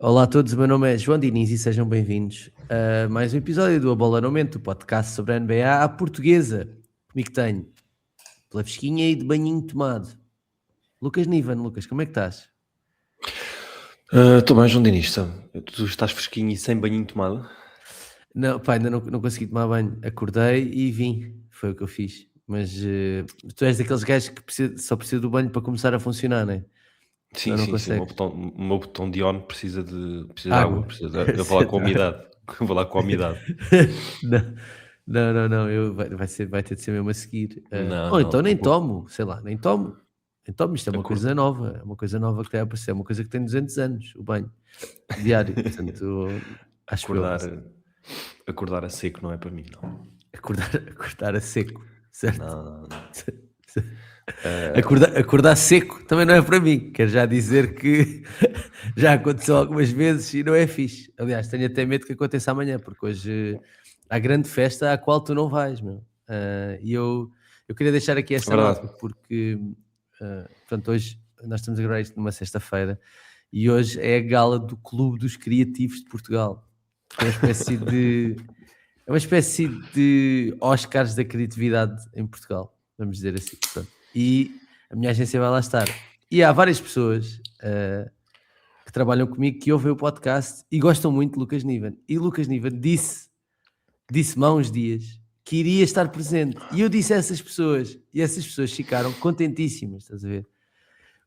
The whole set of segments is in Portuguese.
Olá a todos, o meu nome é João Diniz e sejam bem-vindos a mais um episódio do Abolamento, o podcast sobre a NBA à portuguesa. Comigo tenho, pela fresquinha e de banhinho tomado, Lucas Nivan. Lucas, como é que estás? Estou bem, João Diniz. Tu estás fresquinho e sem banhinho tomado? Não, pá, ainda não consegui tomar banho. Acordei e vim, foi o que eu fiz. Mas tu és daqueles gajos que só precisa do banho para começar a funcionar, não é? Sim, Não sim, sim. consegues. O meu botão de on precisa de água. Água. Eu vou lá com a umidade. Eu vou lá com a umidade. Não. Vai ter de ser mesmo a seguir. Não, Ou então não. nem tomo, sei lá, nem tomo. Isto é uma Acordo. coisa nova, é uma coisa nova que está a aparecer, é uma coisa que tem 200 anos, o banho diário. Portanto, acho que eu Acordar a seco não é para mim, não. acordar a seco, certo? Não. Acordar seco também não é para mim, quero já dizer que já aconteceu algumas vezes e não é fixe. Aliás, tenho até medo que aconteça amanhã, porque hoje há grande festa à qual tu não vais, meu. E eu queria deixar aqui esta Verdade. nota, porque portanto, hoje nós estamos a gravar isto numa sexta-feira e hoje é a gala do Clube dos Criativos de Portugal. É uma espécie de Oscars da criatividade em Portugal, vamos dizer assim. Portanto, e a minha agência vai lá estar. E há várias pessoas que trabalham comigo que ouvem o podcast e gostam muito de Lucas Nivan. E Lucas Nivan disse-me há uns dias que iria estar presente. E eu disse a essas pessoas, e essas pessoas ficaram contentíssimas, estás a ver?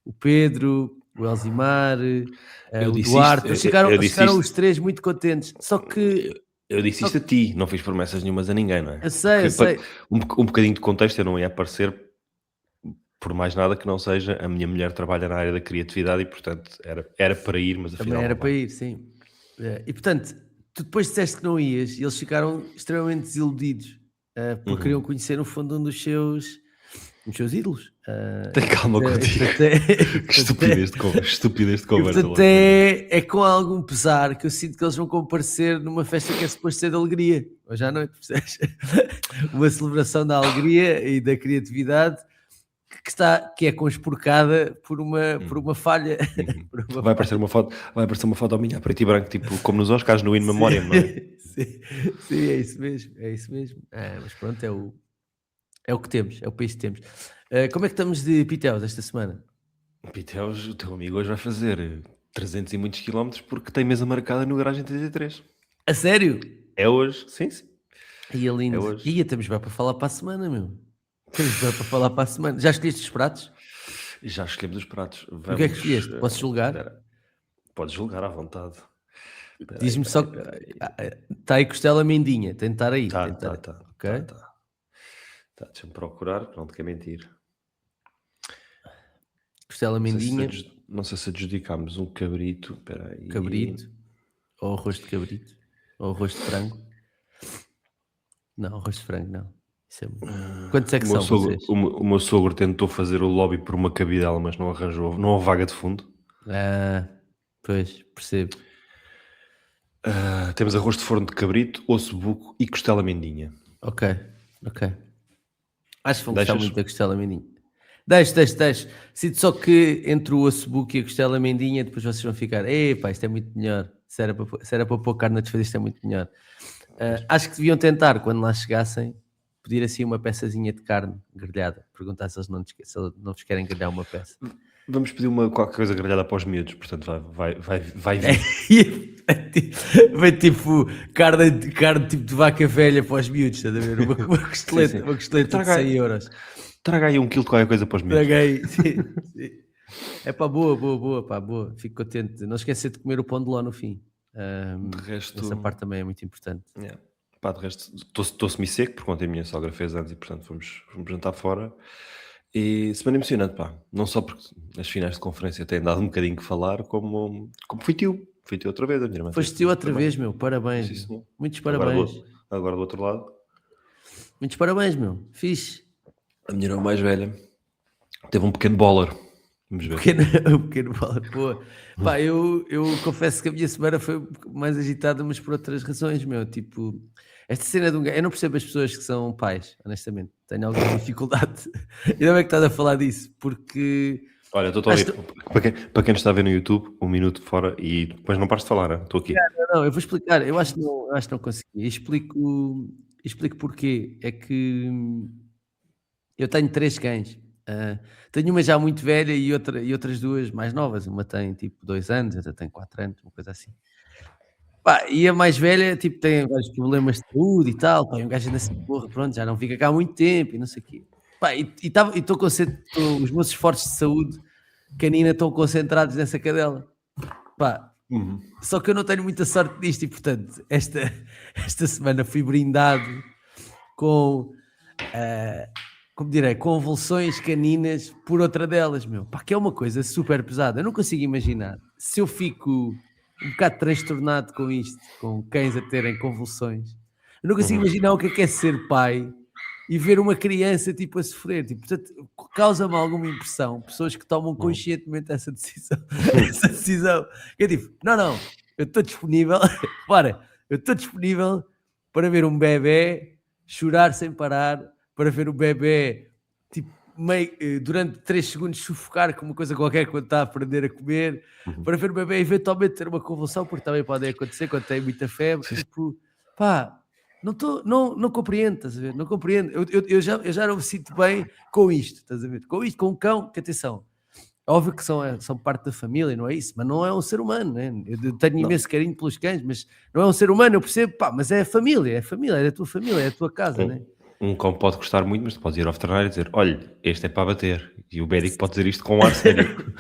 O Pedro, o Elzimar, o Duarte, eles ficaram os três muito contentes. Só que... Eu disse isto a ti, não fiz promessas nenhumas a ninguém, não é? Eu sei. Um bocadinho de contexto, eu não ia aparecer por mais nada que não seja. A minha mulher trabalha na área da criatividade e, portanto, era para ir, mas afinal Também era não para vai. ir, sim. E, portanto, tu depois disseste que não ias e eles ficaram extremamente desiludidos porque queriam conhecer, no fundo, um dos seus ídolos. Tem calma contigo. Que estupidez de conversa. Portanto, é com algum pesar que eu sinto que eles vão comparecer numa festa que é suposto ser de alegria, hoje à noite, percebes? Uma celebração da alegria e da criatividade que é conspurcada por uma falha. Vai aparecer uma foto minha a preto e branco, tipo como nos Oscars, no In Memoriam, não é? Sim, é isso mesmo. Mas pronto, é o que temos, é o país que temos. Como é que estamos de Piteus esta semana? Piteus, o teu amigo hoje vai fazer 300 e muitos quilómetros porque tem mesa marcada no garagem 33. A sério? É hoje? Sim. E é lindo. É hoje. E temos bem para falar para a semana, meu. Já escolheste os pratos? Já escolhemos os pratos. O que é que escolheste? Posso julgar? Podes julgar à vontade. Diz-me só que está aí costela mendinha, tem de estar aí. Tá. Ok? Deixa-me procurar, não te quero mentir. Costela mendinha. Não sei se adjudicámos um cabrito. Espera aí. Cabrito. Ou arroz de cabrito. Ou arroz de frango. Não, arroz de frango não. Isso é muito... Quantos é que são vocês? O meu sogro tentou fazer o lobby por uma cabidela, mas não arranjou. Não houve vaga de fundo. Pois, percebo. Temos arroz de forno de cabrito, osso buco e costela mendinha. Ok. Acho que vão gostar muito da costela mendinha. Deixe. Sinto só que entre o osso buco e a costela mendinha, depois vocês vão ficar, epá, isto é muito melhor. Se era para pôr carne a desfazer, isto é muito melhor. Acho que deviam tentar, quando lá chegassem, pedir assim uma peçazinha de carne grelhada. Perguntar se eles não vos querem grelhar uma peça. Vamos pedir qualquer coisa grelhada para os miúdos, portanto vai vir. Vai tipo carne tipo de vaca velha para os miúdos, estás a ver? Uma costeleta de 100 euros. Traga aí 1 quilo de qualquer coisa para os miúdos. Traguei, sim. É pá, boa. Fico contente. Não esquecer de comer o pão de ló no fim. De resto... Essa parte também é muito importante. Yeah. Pá, de resto, estou semi-seco, porque ontem a minha sogra fez antes e, portanto, fomos jantar fora. E semana emocionante, pá. Não só porque as finais de conferência têm dado um bocadinho que falar, como fui tio. Fui tio outra vez. Foste tio outra vez, meu. Parabéns. Sim, muitos parabéns. Agora do outro lado. Muitos parabéns, meu. Fixe. A minha irmã mais velha teve um pequeno bowler. Vamos ver. Um pequeno bowler. Boa. Pá, eu confesso que a minha semana foi mais agitada, mas por outras razões, meu. Tipo, esta cena de um gajo... Eu não percebo as pessoas que são pais, honestamente. Tenho alguma dificuldade. Ainda bem que estás a falar disso, porque Olha, estou a Acho ouvir. Para quem nos está a ver no YouTube, 1 minuto fora e depois não pares de falar, hein? Estou aqui. não, eu vou explicar, eu acho que não consegui. Explico porquê. É que eu tenho 3 cães. Tenho uma já muito velha e outras 2 mais novas. Uma tem tipo 2 anos, outra tem 4 anos, uma coisa assim. Pá, e a mais velha, tipo, tem vários problemas de saúde e tal, pá, e um gajo anda assim: "Porra, pronto, já não fica cá há muito tempo", e não sei o quê. Pá, e estou os meus esforços de saúde canina estão concentrados nessa cadela. Pá, Uhum. só que eu não tenho muita sorte nisto e, portanto, esta semana fui brindado com, ah, como direi, convulsões caninas por outra delas, meu. Pá, que é uma coisa super pesada. Eu não consigo imaginar se eu fico um bocado transtornado com isto, com cães a terem convulsões. Eu não consigo Uhum. imaginar o que é ser pai e ver uma criança tipo a sofrer. Tipo, portanto, causa-me alguma impressão pessoas que tomam Uhum. conscientemente essa decisão. Essa decisão. Eu digo, não, eu estou disponível, para, eu estou disponível para ver um bebê chorar sem parar, para ver o bebê tipo, durante 3 segundos sufocar com uma coisa qualquer quando está a aprender a comer, Uhum. para ver o bebê eventualmente ter uma convulsão, porque também pode acontecer quando tem muita febre. Sim, sim. Tipo, pá, não compreendo, estás a ver? Não compreendo. Eu já não me sinto bem com isto, estás a ver? Com isto, com um cão, que atenção, óbvio que são parte da família, não é isso, mas não é um ser humano, né? Eu tenho Não. imenso carinho pelos cães, mas não é um ser humano, eu percebo, pá, mas é a família, é a tua família, é a tua casa, né? Um cão pode gostar muito, mas tu podes ir ao veterinário e dizer: olha, este é para bater. E o médico pode dizer isto com um ar sério.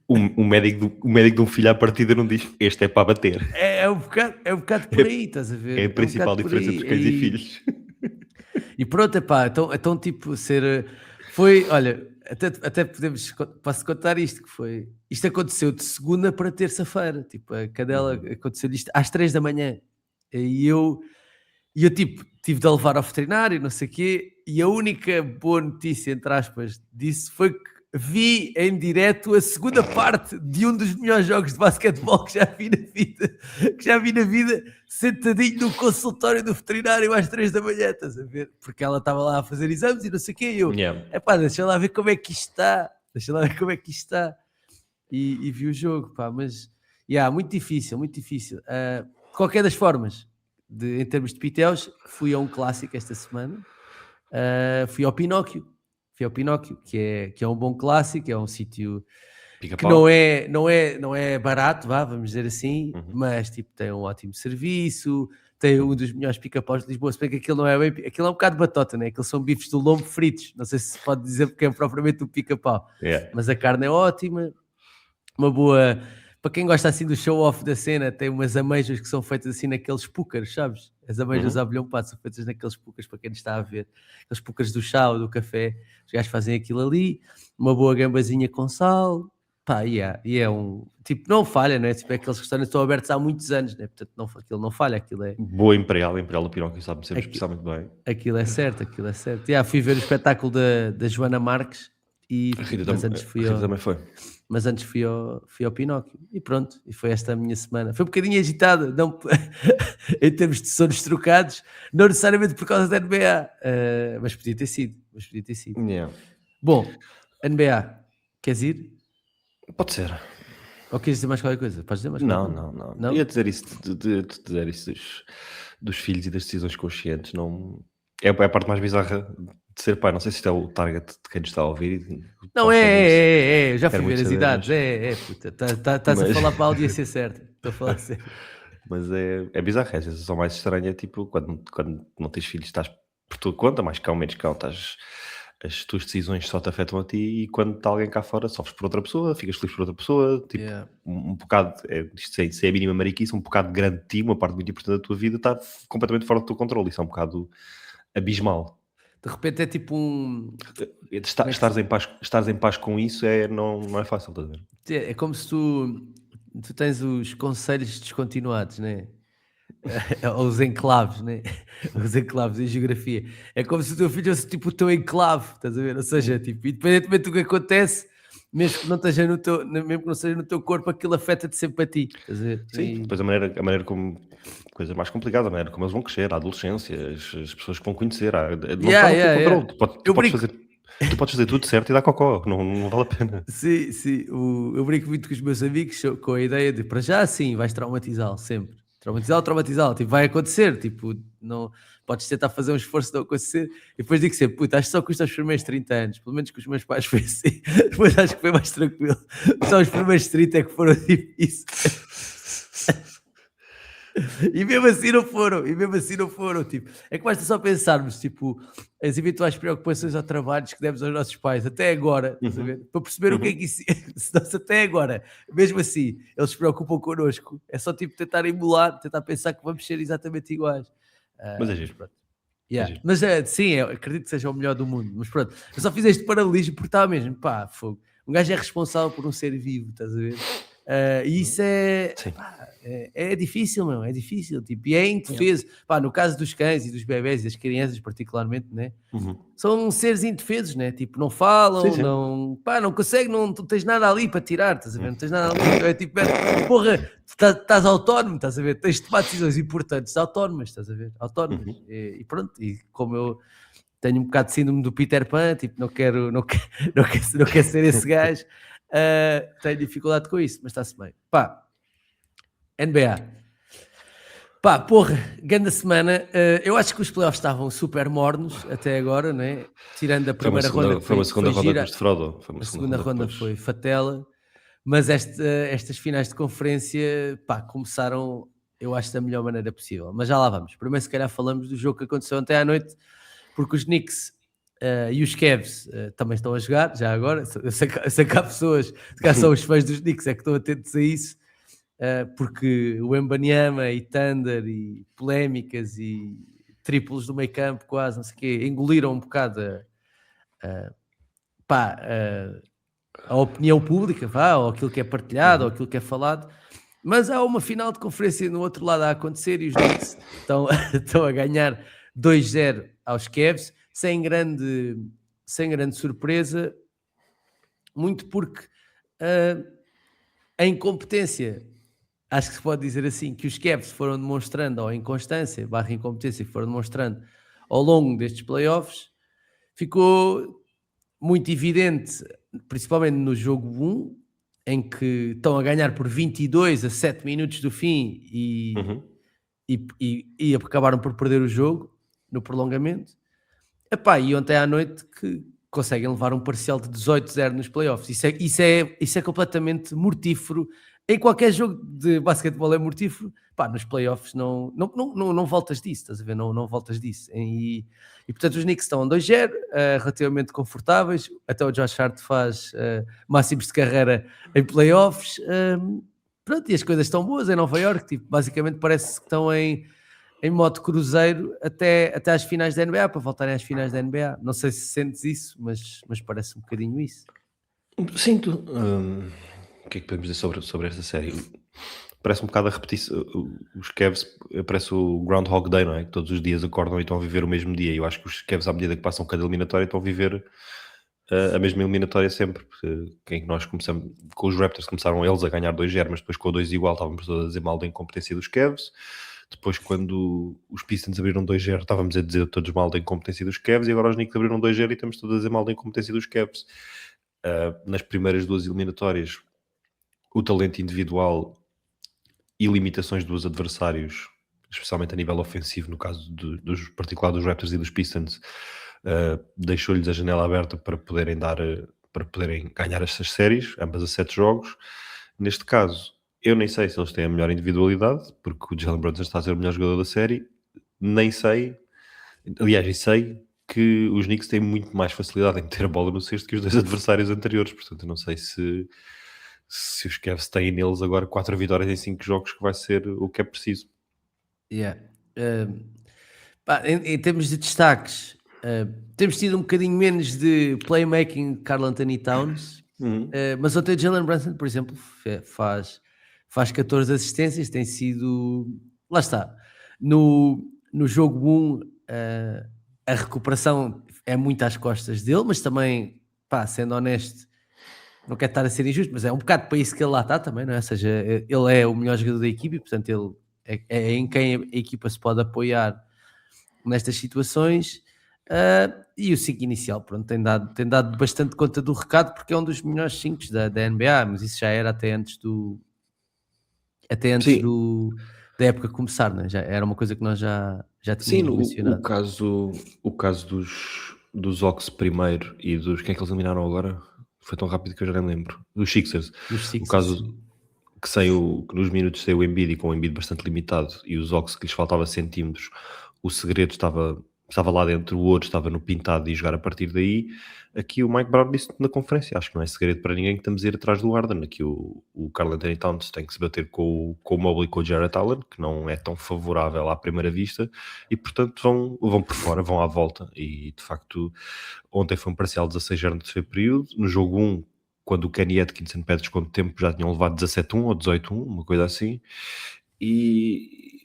O médico de um filho à partida não diz: este é para bater. É um bocado por aí, estás a É ver? a É um principal bocado por diferença entre aí. cães e filhos. E pronto, epá, então tipo, foi, olha, até posso contar isto, isto aconteceu de segunda para terça-feira, tipo, a cadela Uhum. aconteceu isto às 3 da manhã, e eu tipo, tive de a levar ao veterinário, não sei o quê, e a única boa notícia, entre aspas, disso foi que vi em direto a segunda parte de um dos melhores jogos de basquetebol que já vi na vida, sentadinho no consultório do veterinário às 3 da manhã, estás a ver? Porque ela estava lá a fazer exames e não sei o quê, e eu, Yeah. epá, deixa lá ver como é que isto está, deixa lá ver como é que isto está, e vi o jogo, pá, mas, muito difícil, muito difícil. De qualquer das formas, em termos de pitéus, fui a um clássico esta semana, fui ao Pinóquio, que é um bom clássico, é um sítio que Pica-pau. não é barato, vamos dizer assim, Uhum. mas tipo, tem um ótimo serviço, tem um dos melhores pica-paus de Lisboa, se bem que aquilo não é bem, aquilo é um bocado batota, né? Aquilo são bifes do lombo fritos, não sei se pode dizer porque é propriamente um pica-pau, Yeah. mas a carne é ótima, uma boa, para quem gosta assim do show-off da cena, tem umas ameijas que são feitas assim naqueles púcaros, sabes? As ameijas Uhum. à abelhão pato são feitas naqueles púcaros, para quem nos está a ver, aqueles púcaros do chá ou do café, os gajos fazem aquilo ali, uma boa gambazinha com sal, pá, e é um, tipo, não falha, né? Tipo, é aqueles restaurantes que estão abertos há muitos anos, né? Portanto, aquilo não falha, Boa Imperial, Imperial do Pinóquio sabe sempre aqui- expressar muito bem. aquilo é certo, aquilo é certo. Fui ver o espetáculo da Joana Marques, mas antes A Rita também foi. fui ao Pinóquio e pronto, e foi esta a minha semana. Foi um bocadinho agitada, não, em termos de sonos trocados, não necessariamente por causa da NBA, mas podia ter sido, Yeah. Bom, NBA, queres ir? Pode ser. Ou queres dizer mais qualquer coisa? Podes dizer mais qualquer Não, coisa? não, não. Não? Ia dizer isso, dizer isso dos filhos e das decisões conscientes. Não, é a parte mais bizarra de ser pai. Não sei se isto é o target de quem nos está a ouvir e Não, pode querer muito, eu já quer fui ver muito as saber, idades, puta, estás a mas, falar para a audiência certa, estou a falar a sério. mas é bizarro. É a sensação mais estranha é tipo quando não tens filhos, estás por tua conta, mais cão, menos cão, as tuas decisões só te afetam a ti e quando está alguém cá fora, sofres por outra pessoa, ficas feliz por outra pessoa, tipo, Yeah. um bocado, isto sem a mínima mariquice, um bocado grande de ti, uma parte muito importante da tua vida está completamente fora do teu controle, isso é um bocado abismal. De repente é tipo um, como é que se Estares em paz com isso não é fácil, estás a ver? É como se tu tens os conselhos descontinuados, né? Ou os enclaves, né? Os enclaves em geografia. É como se o teu filho fosse tipo o teu enclave, estás a ver? Ou seja, tipo, independentemente do que acontece, mesmo que não esteja mesmo que não seja no teu corpo, aquilo afeta-te sempre a ti, estás a ver? Sim, depois a maneira como, coisa mais complicada, a maneira como eles vão crescer, a adolescência, as pessoas que vão conhecer, não está Yeah, no teu yeah, controle, yeah. tu Eu podes brinco, fazer. Tu podes fazer tudo certo e dar cocó, não vale a pena. Sim, sim. Eu brinco muito com os meus amigos com a ideia de, para já, sim, vais traumatizá-lo sempre. Traumatizá-lo. Tipo, vai acontecer. Tipo, não, podes tentar fazer um esforço de não acontecer. E depois digo sempre, puta, acho que só custa os primeiros 30 anos. Pelo menos com os meus pais foi assim. Depois acho que foi mais tranquilo. Só os primeiros 30 é que foram difíceis. E mesmo assim não foram, tipo, é que basta só pensarmos, tipo, as eventuais preocupações ou trabalhos que demos aos nossos pais até agora, estás a Uhum, ver? Para perceber o que é uhum. que isso, se nós até agora, mesmo assim, eles se preocupam connosco, é só tipo tentar emular, tentar pensar que vamos ser exatamente iguais. Mas é Mas giro, pronto. é Yeah. giro. Mas sim, eu acredito que seja o melhor do mundo, mas pronto, eu só fiz este paralelismo porque estava mesmo, pá, fogo. Um gajo é responsável por um ser vivo, estás a ver? E isso é, Sim. pá, é difícil, meu, é difícil, tipo, e é Yeah. indefeso. Pá, no caso dos cães e dos bebés e das crianças particularmente, né? Uhum. São seres indefesos, né? Tipo, não Sim, falam, sim. não, pá, não conseguem, não, tu tens nada ali para tirar, estás a ver? Hum. Não tens nada ali, então é tipo, porra, estás autónomo, estás a ver? Tens de tomar decisões importantes, autónomas, estás a ver? Autónomas. Uhum. E pronto, e como eu tenho um bocado de síndrome do Peter Pan, tipo, não quero ser esse gajo, tenho dificuldade com isso, mas está-se bem. Pá, NBA. Pá, porra, grande semana. Eu acho que os playoffs estavam super mornos até agora, né? Tirando a primeira ronda que Foi uma foi segunda ronda que nos gira, defraudou. Foi uma a segunda segunda ronda que ronda depois. foi fatela, mas estas finais de conferência, pá, começaram, eu acho, da melhor maneira possível. Mas já lá vamos. Primeiro, se calhar, falamos do jogo que aconteceu ontem à noite, porque os Knicks e os Cavs também estão a jogar, já agora. Eu sei que há pessoas, que são os fãs dos Knicks, é que estão atentos a isso, porque o Embanyama e Thunder e polémicas e triplos do meio campo quase, não sei o quê, engoliram um bocado pá, a opinião pública, vá, ou aquilo que é partilhado, ou Uhum. aquilo que é falado, mas há uma final de conferência no outro lado a acontecer e os Knicks estão, estão a ganhar 2-0 aos Cavs, sem grande surpresa, muito porque uh, a incompetência, acho que se pode dizer assim, que os Cavs foram demonstrando, ou a inconstância, barra incompetência que foram demonstrando ao longo destes playoffs, ficou muito evidente, principalmente no jogo 1, em que estão a ganhar por 22 a 7 minutos do fim Uhum. e acabaram por perder o jogo no prolongamento. Epá, e ontem à noite que conseguem levar um parcial de 18-0 nos playoffs. Isso é completamente mortífero. Em qualquer jogo de basquetebol é mortífero. Pá, nos playoffs não voltas disso, estás a ver? Não voltas disso. Portanto os Knicks estão a 2-0, relativamente confortáveis. Até o Josh Hart faz máximos de carreira em playoffs. Pronto, e as coisas estão boas em Nova York. Tipo, basicamente parece que estão em modo cruzeiro até às finais da NBA, para voltarem às finais da NBA. Não sei se sentes isso, mas parece um bocadinho isso. Sinto. O que é que podemos dizer sobre esta série? Parece um bocado a repetir os Cavs, parece o Groundhog Day, não é? Que todos os dias acordam e estão a viver o mesmo dia. Eu acho que os Cavs, à medida que passam cada eliminatória, estão a viver a mesma eliminatória sempre. Porque quem nós começamos com os Raptors, começaram eles a ganhar 2-0, mas depois com o 2 igual estávamos todos a dizer mal da incompetência dos Cavs. Depois, quando os Pistons abriram 2-0, estávamos a dizer todos mal da incompetência dos Cavs, e agora os Knicks abriram 2-0 e estamos todos a dizer mal da incompetência dos Cavs. Nas primeiras duas eliminatórias, o talento individual e limitações dos adversários, especialmente a nível ofensivo, no caso dos particular dos Raptors e dos Pistons, deixou-lhes a janela aberta para poderem para poderem ganhar estas séries, ambas a 7 jogos. Neste caso, eu nem sei se eles têm a melhor individualidade, porque o Jalen Brunson está a ser o melhor jogador da série, nem sei, aliás, e sei que os Knicks têm muito mais facilidade em meter a bola no cesto que os dois adversários anteriores, portanto eu não sei se os Cavs têm neles agora 4 vitórias em 5 jogos, que vai ser o que é preciso. Yeah. Pá, em termos de destaques, temos tido um bocadinho menos de playmaking de Karl Anthony Towns, Uhum. mas ontem o Jalen Brunson, por exemplo, faz 14 assistências, tem sido. Lá está. No jogo 1, a recuperação é muito às costas dele, mas também, pá, sendo honesto, não quero estar a ser injusto, mas é um bocado para isso que ele lá está também, não é? Ou seja, ele é o melhor jogador da equipe e, portanto, ele é em quem a equipa se pode apoiar nestas situações. E o 5 inicial, pronto, tem dado bastante conta do recado, porque é um dos melhores 5 da NBA, mas isso já era até antes Sim, da época começar, né? Já era uma coisa que nós já sim, tínhamos mencionado. o caso dos Hawks primeiro e dos quem é que eles eliminaram agora? Foi tão rápido que eu já nem me lembro. Dos Sixers. Dos O Sixers, caso que nos minutos saiu o Embiid e com o Embiid bastante limitado e os Hawks que lhes faltava centímetros, o segredo estava lá dentro, o ouro estava no pintado e jogar a partir daí. Aqui o Mike Brown disse na conferência, acho que não é segredo para ninguém que estamos a ir atrás do Harden. Aqui o Karl Anthony Towns tem que se bater com o Mobley e com o Jarrett Allen, que não é tão favorável à primeira vista, e portanto vão por fora, vão à volta. E de facto, ontem foi um parcial 16-0 no terceiro período. No jogo 1, quando o Kenny Atkinson pede desconto de tempo, já tinham levado 17-1 ou 18-1, uma coisa assim. E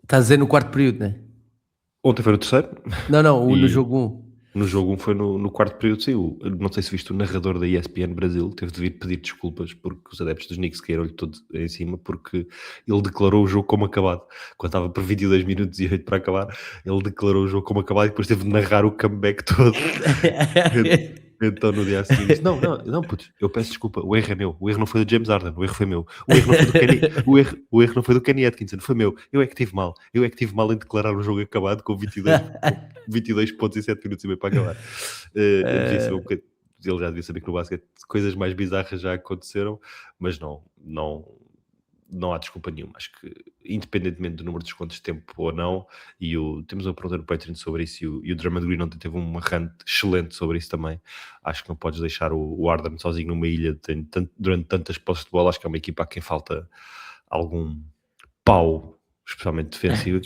estás a dizer no quarto período, né? ontem foi no terceiro. Não, no E jogo 1. no jogo 1 foi no quarto período, saiu. Não sei se viste o narrador da ESPN Brasil, teve de vir pedir desculpas porque os adeptos dos Knicks caíram-lhe todos em cima, porque ele declarou o jogo como acabado. Quando estava por 22 minutos e 8 para acabar, ele declarou o jogo como acabado e depois teve de narrar o comeback todo. Então no dia seguinte disse, não, putz, eu peço desculpa, o erro é meu, o erro não foi do James Harden, o erro foi meu, o erro não foi do Kenny, o erro não foi do Kenny Atkinson, foi meu, eu é que tive mal em declarar o jogo acabado com 22 pontos e 7 minutos e meio para acabar. Eu devia saber ele já devia saber que no basquete coisas mais bizarras já aconteceram, mas não há desculpa nenhuma. Acho que, independentemente do número de descontos de tempo ou não, temos uma pergunta no Patreon sobre isso, e o Drummond Green ontem teve uma rant excelente sobre isso também. Acho que não podes deixar o Harden sozinho numa ilha durante tantas posses de bola. Acho que é uma equipa a quem falta algum pau, especialmente defensivo.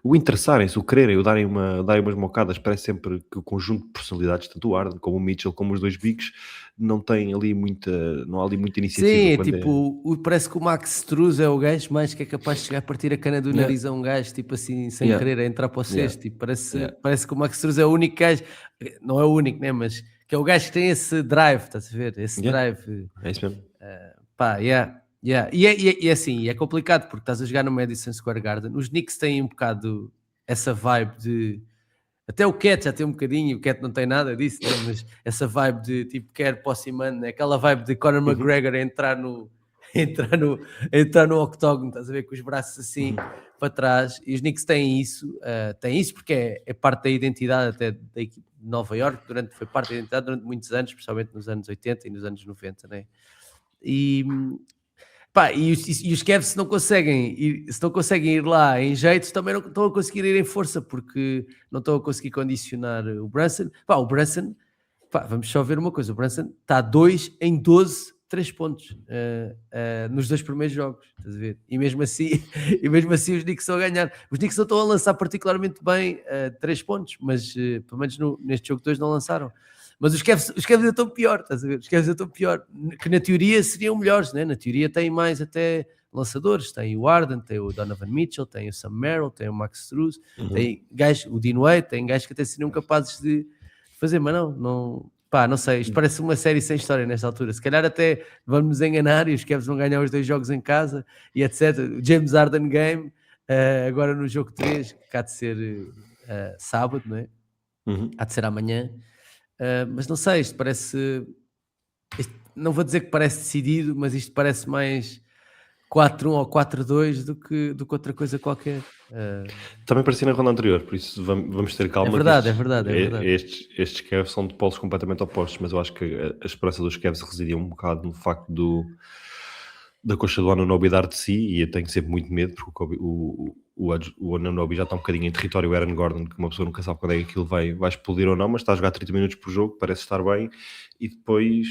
O interessarem-se, o quererem, o darem umas mocadas, parece sempre que o conjunto de personalidades, tanto o Harden como o Mitchell, como os dois bigs, não há ali muita iniciativa. Sim, é Quando tipo, parece que o Max Struz é o gajo mais que é capaz de chegar a partir a cana do Yeah, nariz a um gajo, tipo assim, sem yeah, querer, a entrar para o yeah, cesto. Tipo, yeah, parece que o Max Struz é o único gajo, não é o único, né? Mas que é o gajo que tem esse drive, estás a ver? Esse yeah, drive, é isso mesmo. pá, yeah. Yeah. E é assim, é complicado porque estás a jogar no Madison Square Garden. Os Knicks têm um bocado essa vibe de. Até o Cat já tem um bocadinho, o Cat não tem nada disso, né? Mas essa vibe de tipo, quer posse e mano, né? Aquela vibe de Conor Uhum, McGregor a entrar no, entrar no octógono, estás a ver, com os braços assim uhum. para trás. E os Knicks têm isso porque é parte da identidade até da equipe de Nova York, foi parte da identidade durante muitos anos, especialmente nos anos 80 e nos anos 90, né? E, pá, e os Cavs se não conseguem ir lá em jeito, também não estão a conseguir ir em força, porque não estão a conseguir condicionar o Brunson. Pá, o Brunson, pá, vamos só ver uma coisa, o Brunson está 2 em 12 3 pontos nos 2 primeiros jogos, estás a ver? E mesmo assim, os Knicks estão a ganhar. Os Knicks não estão a lançar particularmente bem 3 pontos, mas pelo menos neste jogo 2 não lançaram. Mas os Cavs ainda estão pior, estás a ver? Os Cavs ainda estão pior, que na teoria seriam melhores, né? Na teoria têm mais até lançadores, tem o Harden, tem o Donovan Mitchell, tem o Sam Merrill, tem o Max Struz, tem gajos, o Dean Wade, tem gajos que até seriam capazes de fazer, mas não sei, isto parece uma série sem história nesta altura, se calhar até vamos nos enganar e os Cavs vão ganhar os 2 jogos em casa e etc, o James Harden Game, agora no jogo 3, que há de ser sábado, não é? Uhum. Há de ser amanhã. Mas não sei, não vou dizer que parece decidido, mas isto parece mais 4-1 ou 4-2 do que outra coisa qualquer. Também parecia na ronda anterior, por isso vamos ter calma. É verdade. Estes Cavs são de polos completamente opostos, mas eu acho que a esperança dos Cavs residia um bocado no facto da coxa do Anunoby dar de si, e eu tenho sempre muito medo, porque o Anunoby já está um bocadinho em território o Aaron Gordon, que uma pessoa nunca sabe quando é que aquilo vai explodir ou não, mas está a jogar 30 minutos por jogo, parece estar bem, e depois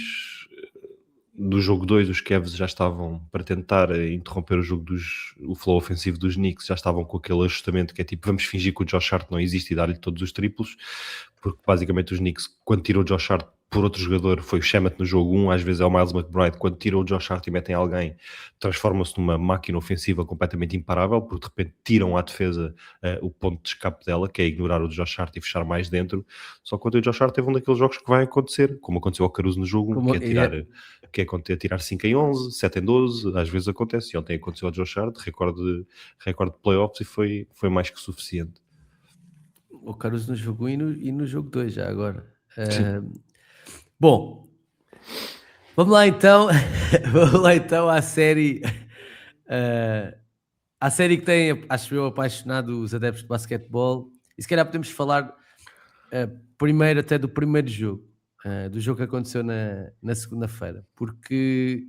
do jogo 2 os Cavs já estavam para tentar interromper o flow ofensivo dos Knicks, já estavam com aquele ajustamento que é tipo, vamos fingir que o Josh Hart não existe e dar-lhe todos os triplos, porque basicamente os Knicks, quando tiram o Josh Hart por outro jogador, foi o Shamet no jogo 1, às vezes é o Miles McBride, quando tiram o Josh Hart e metem alguém, transformam-se numa máquina ofensiva completamente imparável, porque de repente tiram à defesa o ponto de escape dela, que é ignorar o Josh Hart e fechar mais dentro. Só que o Josh Hart teve um daqueles jogos que vai acontecer, como aconteceu ao Caruso no jogo 1, que é tirar 5 em 11, 7 em 12, às vezes acontece, e ontem aconteceu ao Josh Hart, recorde de playoffs, e foi mais que suficiente. O Caruso no jogo 1 e no jogo 2 já agora. Bom, vamos lá então à série que tem, acho eu, apaixonado os adeptos de basquetebol, e se calhar podemos falar primeiro até do primeiro jogo, do jogo que aconteceu na segunda-feira, porque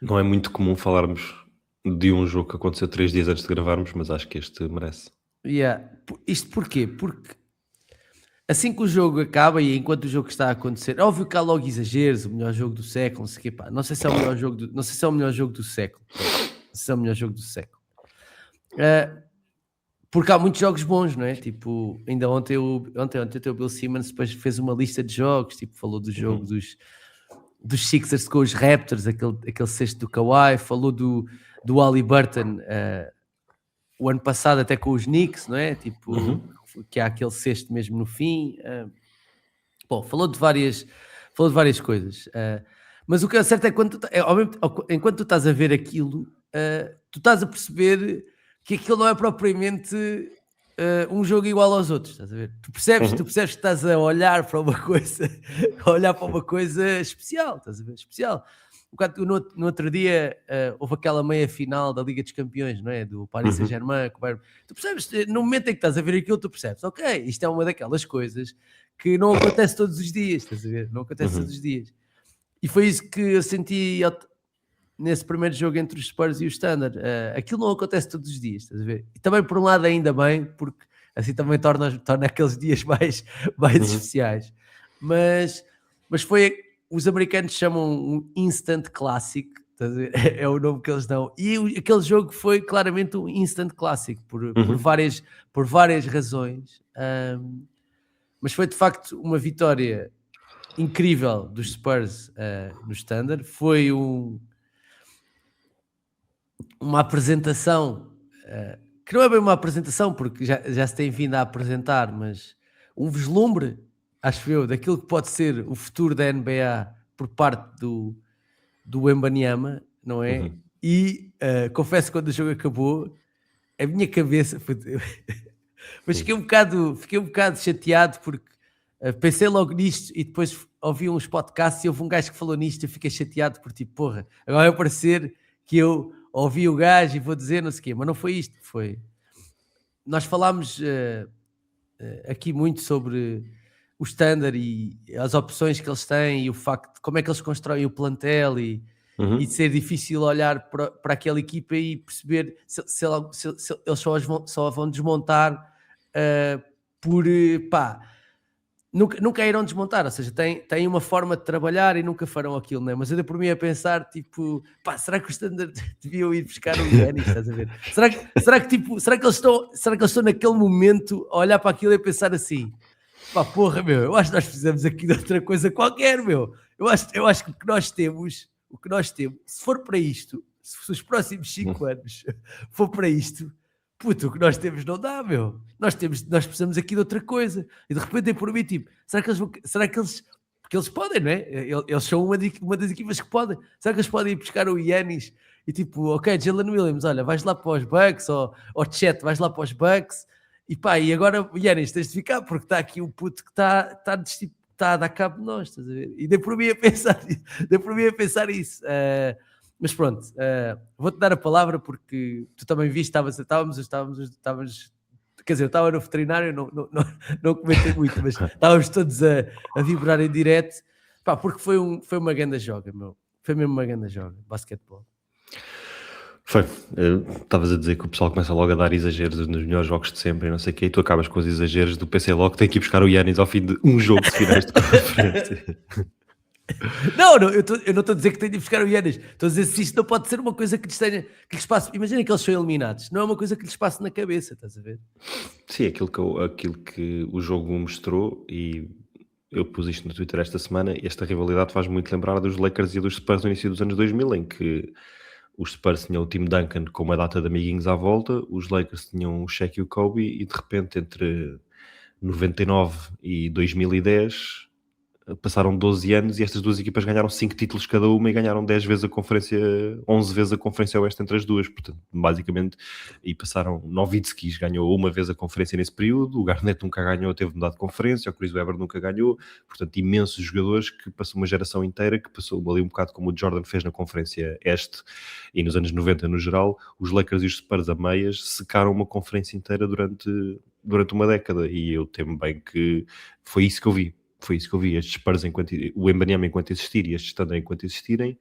Não é muito comum falarmos de um jogo que aconteceu 3 dias antes de gravarmos, mas acho que este merece. Isto porquê? Porque assim que o jogo acaba e enquanto o jogo está a acontecer, óbvio que há logo exageros, o melhor jogo do século, não sei o quê, pá, não sei se é o melhor jogo do século, porque há muitos jogos bons, não é? Tipo, ainda ontem o Bill Simmons depois fez uma lista de jogos, tipo, falou do jogo dos Sixers com os Raptors, aquele sexto do Kawhi, falou do Haliburton o ano passado até com os Knicks, não é? Tipo, que há aquele sexto mesmo no fim. Bom, falou de várias coisas. Mas o que é certo é que enquanto tu estás a ver aquilo, tu estás a perceber que aquilo não é propriamente um jogo igual aos outros, estás a ver? Tu percebes que estás a olhar para uma coisa, especial, estás a ver? Especial. No outro dia houve aquela meia final da Liga dos Campeões, não é? Do Paris Saint-Germain. Tu percebes, no momento em que estás a ver aquilo, tu percebes, ok, isto é uma daquelas coisas que não acontece todos os dias, estás a ver? Não acontece todos os dias. E foi isso que eu senti nesse primeiro jogo entre os Spurs e o Standard. Aquilo não acontece todos os dias, estás a ver? E também, por um lado, ainda bem, porque assim também torna aqueles dias mais especiais. Mas foi, os americanos chamam um instant classic, estás a ver? É o nome que eles dão. E aquele jogo foi claramente um instant classic, por várias razões. Mas foi de facto uma vitória incrível dos Spurs no Standard. Foi uma apresentação que não é bem uma apresentação, porque já se tem vindo a apresentar, mas um vislumbre, acho eu, daquilo que pode ser o futuro da NBA por parte do Wembanyama, não é? E confesso que quando o jogo acabou, a minha cabeça foi... Mas fiquei um bocado chateado, porque pensei logo nisto e depois ouvi uns podcasts e houve um gajo que falou nisto e eu fiquei chateado por tipo, porra, agora vai parecer que eu ouvi o gajo e vou dizer não sei o quê, mas não foi isto, foi... Nós falámos aqui muito sobre o Standard e as opções que eles têm e o facto de como é que eles constroem o plantel e de ser difícil olhar para aquela equipa e perceber se eles só vão desmontar nunca irão desmontar, ou seja, têm uma forma de trabalhar e nunca farão aquilo, não é? Mas eu dei por mim a pensar, tipo, será que o Standard deviam ir buscar o Giannis, estás a ver? Será que eles estão naquele momento a olhar para aquilo e a pensar assim, porra, meu, eu acho que nós fizemos aqui de outra coisa qualquer, meu. Eu acho que o que nós temos, se for para isto, se os próximos 5 anos for para isto, puto, o que nós temos não dá, meu. Nós precisamos aqui de outra coisa. E de repente é por mim, tipo, será que eles porque eles podem, não é? Eles são uma das equipas que podem. Será que eles podem ir buscar o Giannis e tipo, ok, Jalen Williams, olha, vais lá para os Bucks, ou Chet, vais lá para os Bucks, e agora o Giannis tens de ficar, porque está aqui um puto que está a dar cabo de nós, estás a ver? E dei por mim a pensar isso. Mas pronto, vou-te dar a palavra porque tu também viste, estávamos, quer dizer, eu estava no veterinário, não comentei muito, mas estávamos todos a vibrar em direto, porque foi uma grande joga, meu. Foi mesmo uma grande joga, basquetebol. Foi. Estavas a dizer que o pessoal começa logo a dar exageros nos melhores jogos de sempre e não sei o quê, e tu acabas com os exageros do PC logo, tem que ir buscar o Giannis ao fim de um jogo de finais de conferência. Não, eu não estou a dizer que tenho de buscar o Giannis. Estou a dizer se isto não pode ser uma coisa que lhes passe. Imagina que eles são eliminados. Não é uma coisa que lhes passe na cabeça, estás a ver? Sim, aquilo que o jogo mostrou, e eu pus isto no Twitter esta semana, e esta rivalidade faz muito lembrar dos Lakers e dos Spurs no início dos anos 2000, em que os Spurs tinham o Tim Duncan com uma data de amiguinhos à volta, os Lakers tinham o Shaq e o Kobe, e de repente entre 99 e 2010... passaram 12 anos e estas duas equipas ganharam 5 títulos cada uma e ganharam 10 vezes a conferência, 11 vezes a Conferência Oeste entre as duas, portanto, basicamente, e passaram, Nowitzki ganhou uma vez a conferência nesse período, o Garnett nunca ganhou, teve mudado de conferência, o Chris Webber nunca ganhou, portanto, imensos jogadores que passou uma geração inteira, que passou ali um bocado como o Jordan fez na Conferência Este, e nos anos 90 no geral, os Lakers e os Spurs a meias secaram uma conferência inteira durante uma década, e eu temo bem que foi isso que eu vi. Foi isso que eu vi, estes Spurs o Wembanyama enquanto existir e estes Thunder enquanto existirem,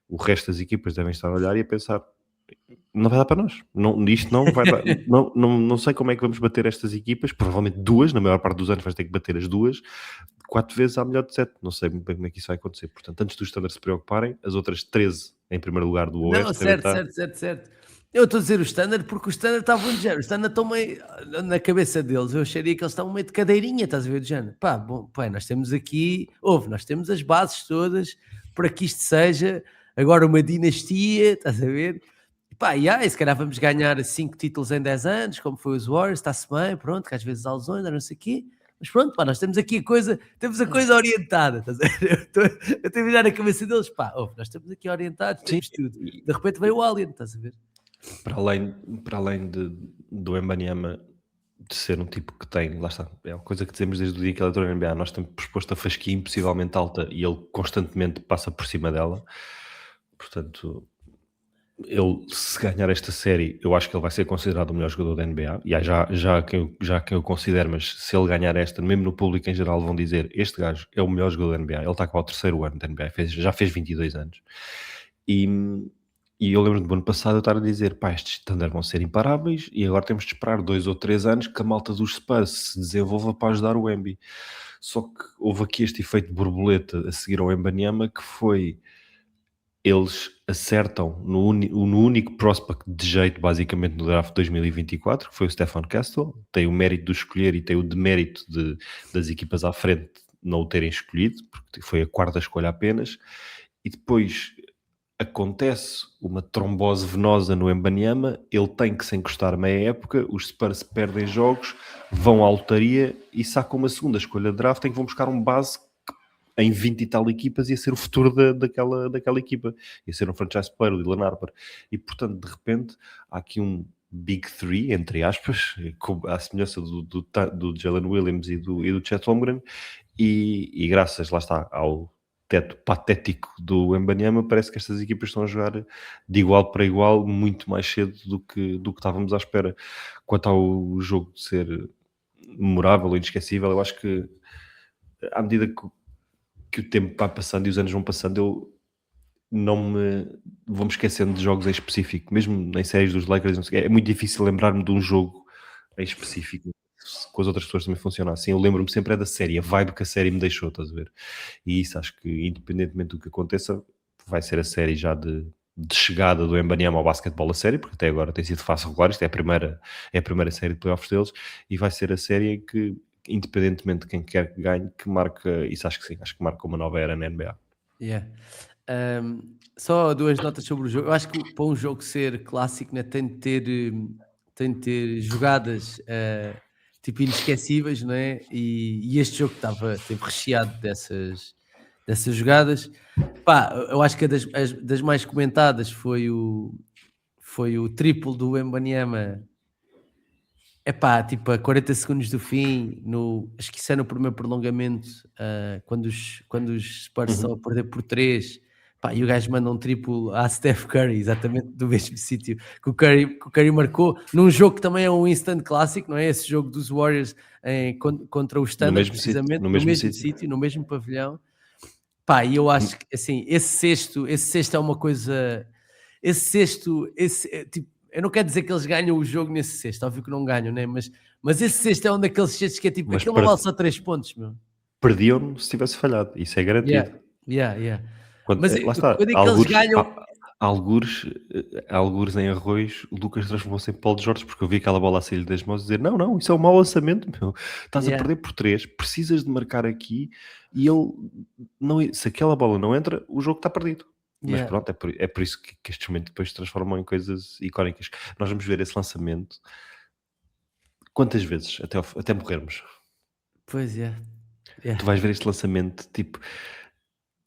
o resto das equipas devem estar a olhar e a pensar, não vai dar para nós, isto não vai dar, não sei como é que vamos bater estas equipas, provavelmente duas, na maior parte dos anos vais ter que bater as duas, 4 vezes à melhor de 7, não sei bem como é que isso vai acontecer, portanto, antes dos Thunder se preocuparem, as outras 13 em primeiro lugar do Não, Oeste devem estar... certo. Eu estou a dizer o Standard porque o Standard estava de género. O Standard estão meio na cabeça deles. Eu acharia que eles estavam meio de cadeirinha, estás a ver, de género. Pá, bom, pá, nós temos aqui, nós temos as bases todas para que isto seja agora uma dinastia, estás a ver? Pá, e se calhar vamos ganhar 5 títulos em 10 anos, como foi os Warriors, está-se bem, pronto, que às vezes há lesões, não sei o quê. Mas pronto, pá, nós temos aqui temos a coisa orientada, estás a ver? Eu estou a virar a cabeça deles, pá, nós estamos aqui orientados, Sim, temos tudo. De repente veio o Alien, estás a ver? para além do Wembanyama de ser um tipo que tem, lá está, é uma coisa que dizemos desde o dia que ele entrou na NBA, nós temos posto a fasquia impossivelmente alta e ele constantemente passa por cima dela, portanto, ele se ganhar esta série, eu acho que ele vai ser considerado o melhor jogador da NBA, e há já quem eu considero, mas se ele ganhar esta, mesmo no público em geral vão dizer, este gajo é o melhor jogador da NBA, ele está com o terceiro ano da NBA, já fez 22 anos, e eu lembro-me do ano passado eu estar a dizer, pá, estes Thunder vão ser imparáveis e agora temos de esperar 2 ou 3 anos que a malta dos Spurs se desenvolva para ajudar o Embi. Só que houve aqui este efeito de borboleta a seguir ao Wembanyama que foi, eles acertam no único prospect de jeito basicamente no draft de 2024, que foi o Stefan Castle, tem o mérito de escolher e tem o demérito das equipas à frente não o terem escolhido, porque foi a quarta escolha apenas, e depois acontece uma trombose venosa no Wembanyama, ele tem que se encostar meia época, os Spurs perdem jogos, vão à lotaria e sacam uma segunda escolha de draft em que vão buscar um base que em 20 e tal equipas ia ser o futuro daquela equipa, ia ser um franchise player, o Dylan Harper, e portanto de repente há aqui um Big Three, entre aspas, à semelhança do Jalen Williams e do Chet Holmgren, e graças, lá está, ao teto patético do Wembanyama, parece que estas equipas estão a jogar de igual para igual muito mais cedo do que estávamos à espera. Quanto ao jogo de ser memorável ou inesquecível, eu acho que à medida que o tempo vai passando e os anos vão passando, eu não me vou-me esquecendo de jogos em específico, mesmo em séries dos Lakers, não sei o quê, é muito difícil lembrar-me de um jogo em específico. Com as outras pessoas também funciona assim. Eu lembro-me sempre da série, a vibe que a série me deixou, estás a ver? E isso acho que, independentemente do que aconteça, vai ser a série já de chegada do Wembanyama ao basquetebol a série, porque até agora tem sido fácil regular, isto é a primeira série de playoffs deles, e vai ser a série em que, independentemente de quem quer que ganhe, que marca, isso acho que sim, acho que marca uma nova era na NBA. Yeah. Só 2 notas sobre o jogo. Eu acho que para um jogo ser clássico, né, tem de ter jogadas tipo inesquecíveis, não é? E este jogo teve recheado dessas jogadas. Pá, eu acho que das mais comentadas foi o triplo do Wembanyama. Tipo a 40 segundos do fim, acho que isso é no primeiro prolongamento, quando os Spurs estão a perder por 3, e o gajo manda um triplo à Steph Curry, exatamente do mesmo sítio que o Curry marcou, num jogo que também é um instant clássico, não é? Esse jogo dos Warriors contra o Standard, precisamente, no mesmo sítio, no mesmo pavilhão. E eu acho que, assim, esse sexto é uma coisa... Esse sexto, tipo, eu não quero dizer que eles ganham o jogo nesse sexto, óbvio que não ganham, né? Mas esse sexto é um daqueles sextos que é tipo, aquilo não vale só 3 pontos, meu. Perdiam se tivesse falhado, isso é garantido. Yeah. Mas Lá está, quando é que eles ganham... algures em arroz, o Lucas transformou-se em Paulo Jorge, porque eu vi aquela bola a sair das mãos e dizer, não, isso é um mau lançamento, meu. Estás a perder por 3, precisas de marcar aqui, e se aquela bola não entra, o jogo está perdido. Mas pronto, é por isso que estes momentos depois se transformam em coisas icónicas. Nós vamos ver esse lançamento quantas vezes, até morrermos. Pois é. Yeah. Tu vais ver este lançamento tipo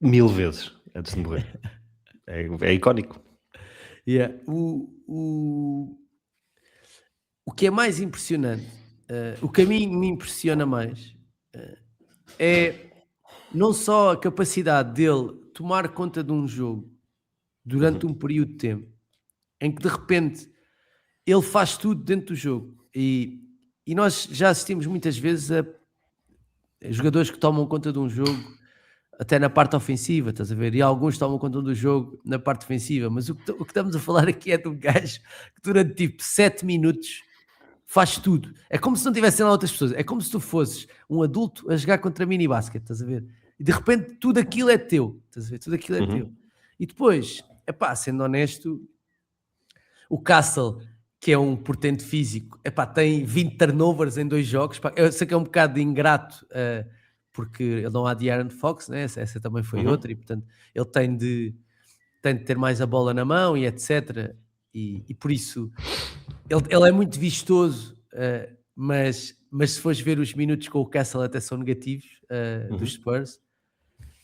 1000 vezes antes de morrer. É icónico. Yeah. O que é mais impressionante, o que a mim me impressiona mais, é não só a capacidade dele tomar conta de um jogo durante Uhum. um período de tempo, em que de repente ele faz tudo dentro do jogo. E nós já assistimos muitas vezes a jogadores que tomam conta de um jogo até na parte ofensiva, estás a ver? E alguns tomam conta do jogo na parte defensiva, mas o que estamos a falar aqui é de um gajo que durante tipo 7 minutos faz tudo. É como se não tivessem lá outras pessoas. É como se tu fosses um adulto a jogar contra mini basquete, estás a ver? E de repente tudo aquilo é teu, estás a ver? Tudo aquilo é teu. Uhum. E depois, epá, sendo honesto, o Castle, que é um portento físico, epá, tem 20 turnovers em 2 jogos. Pá, eu sei que é um bocado ingrato, porque ele não há de Aaron Fox, né? Essa também foi outra, Uhum. e portanto ele tem de ter mais a bola na mão e etc. E por isso ele é muito vistoso, mas se fores ver os minutos com o Castle até são negativos, dos Uhum. Spurs.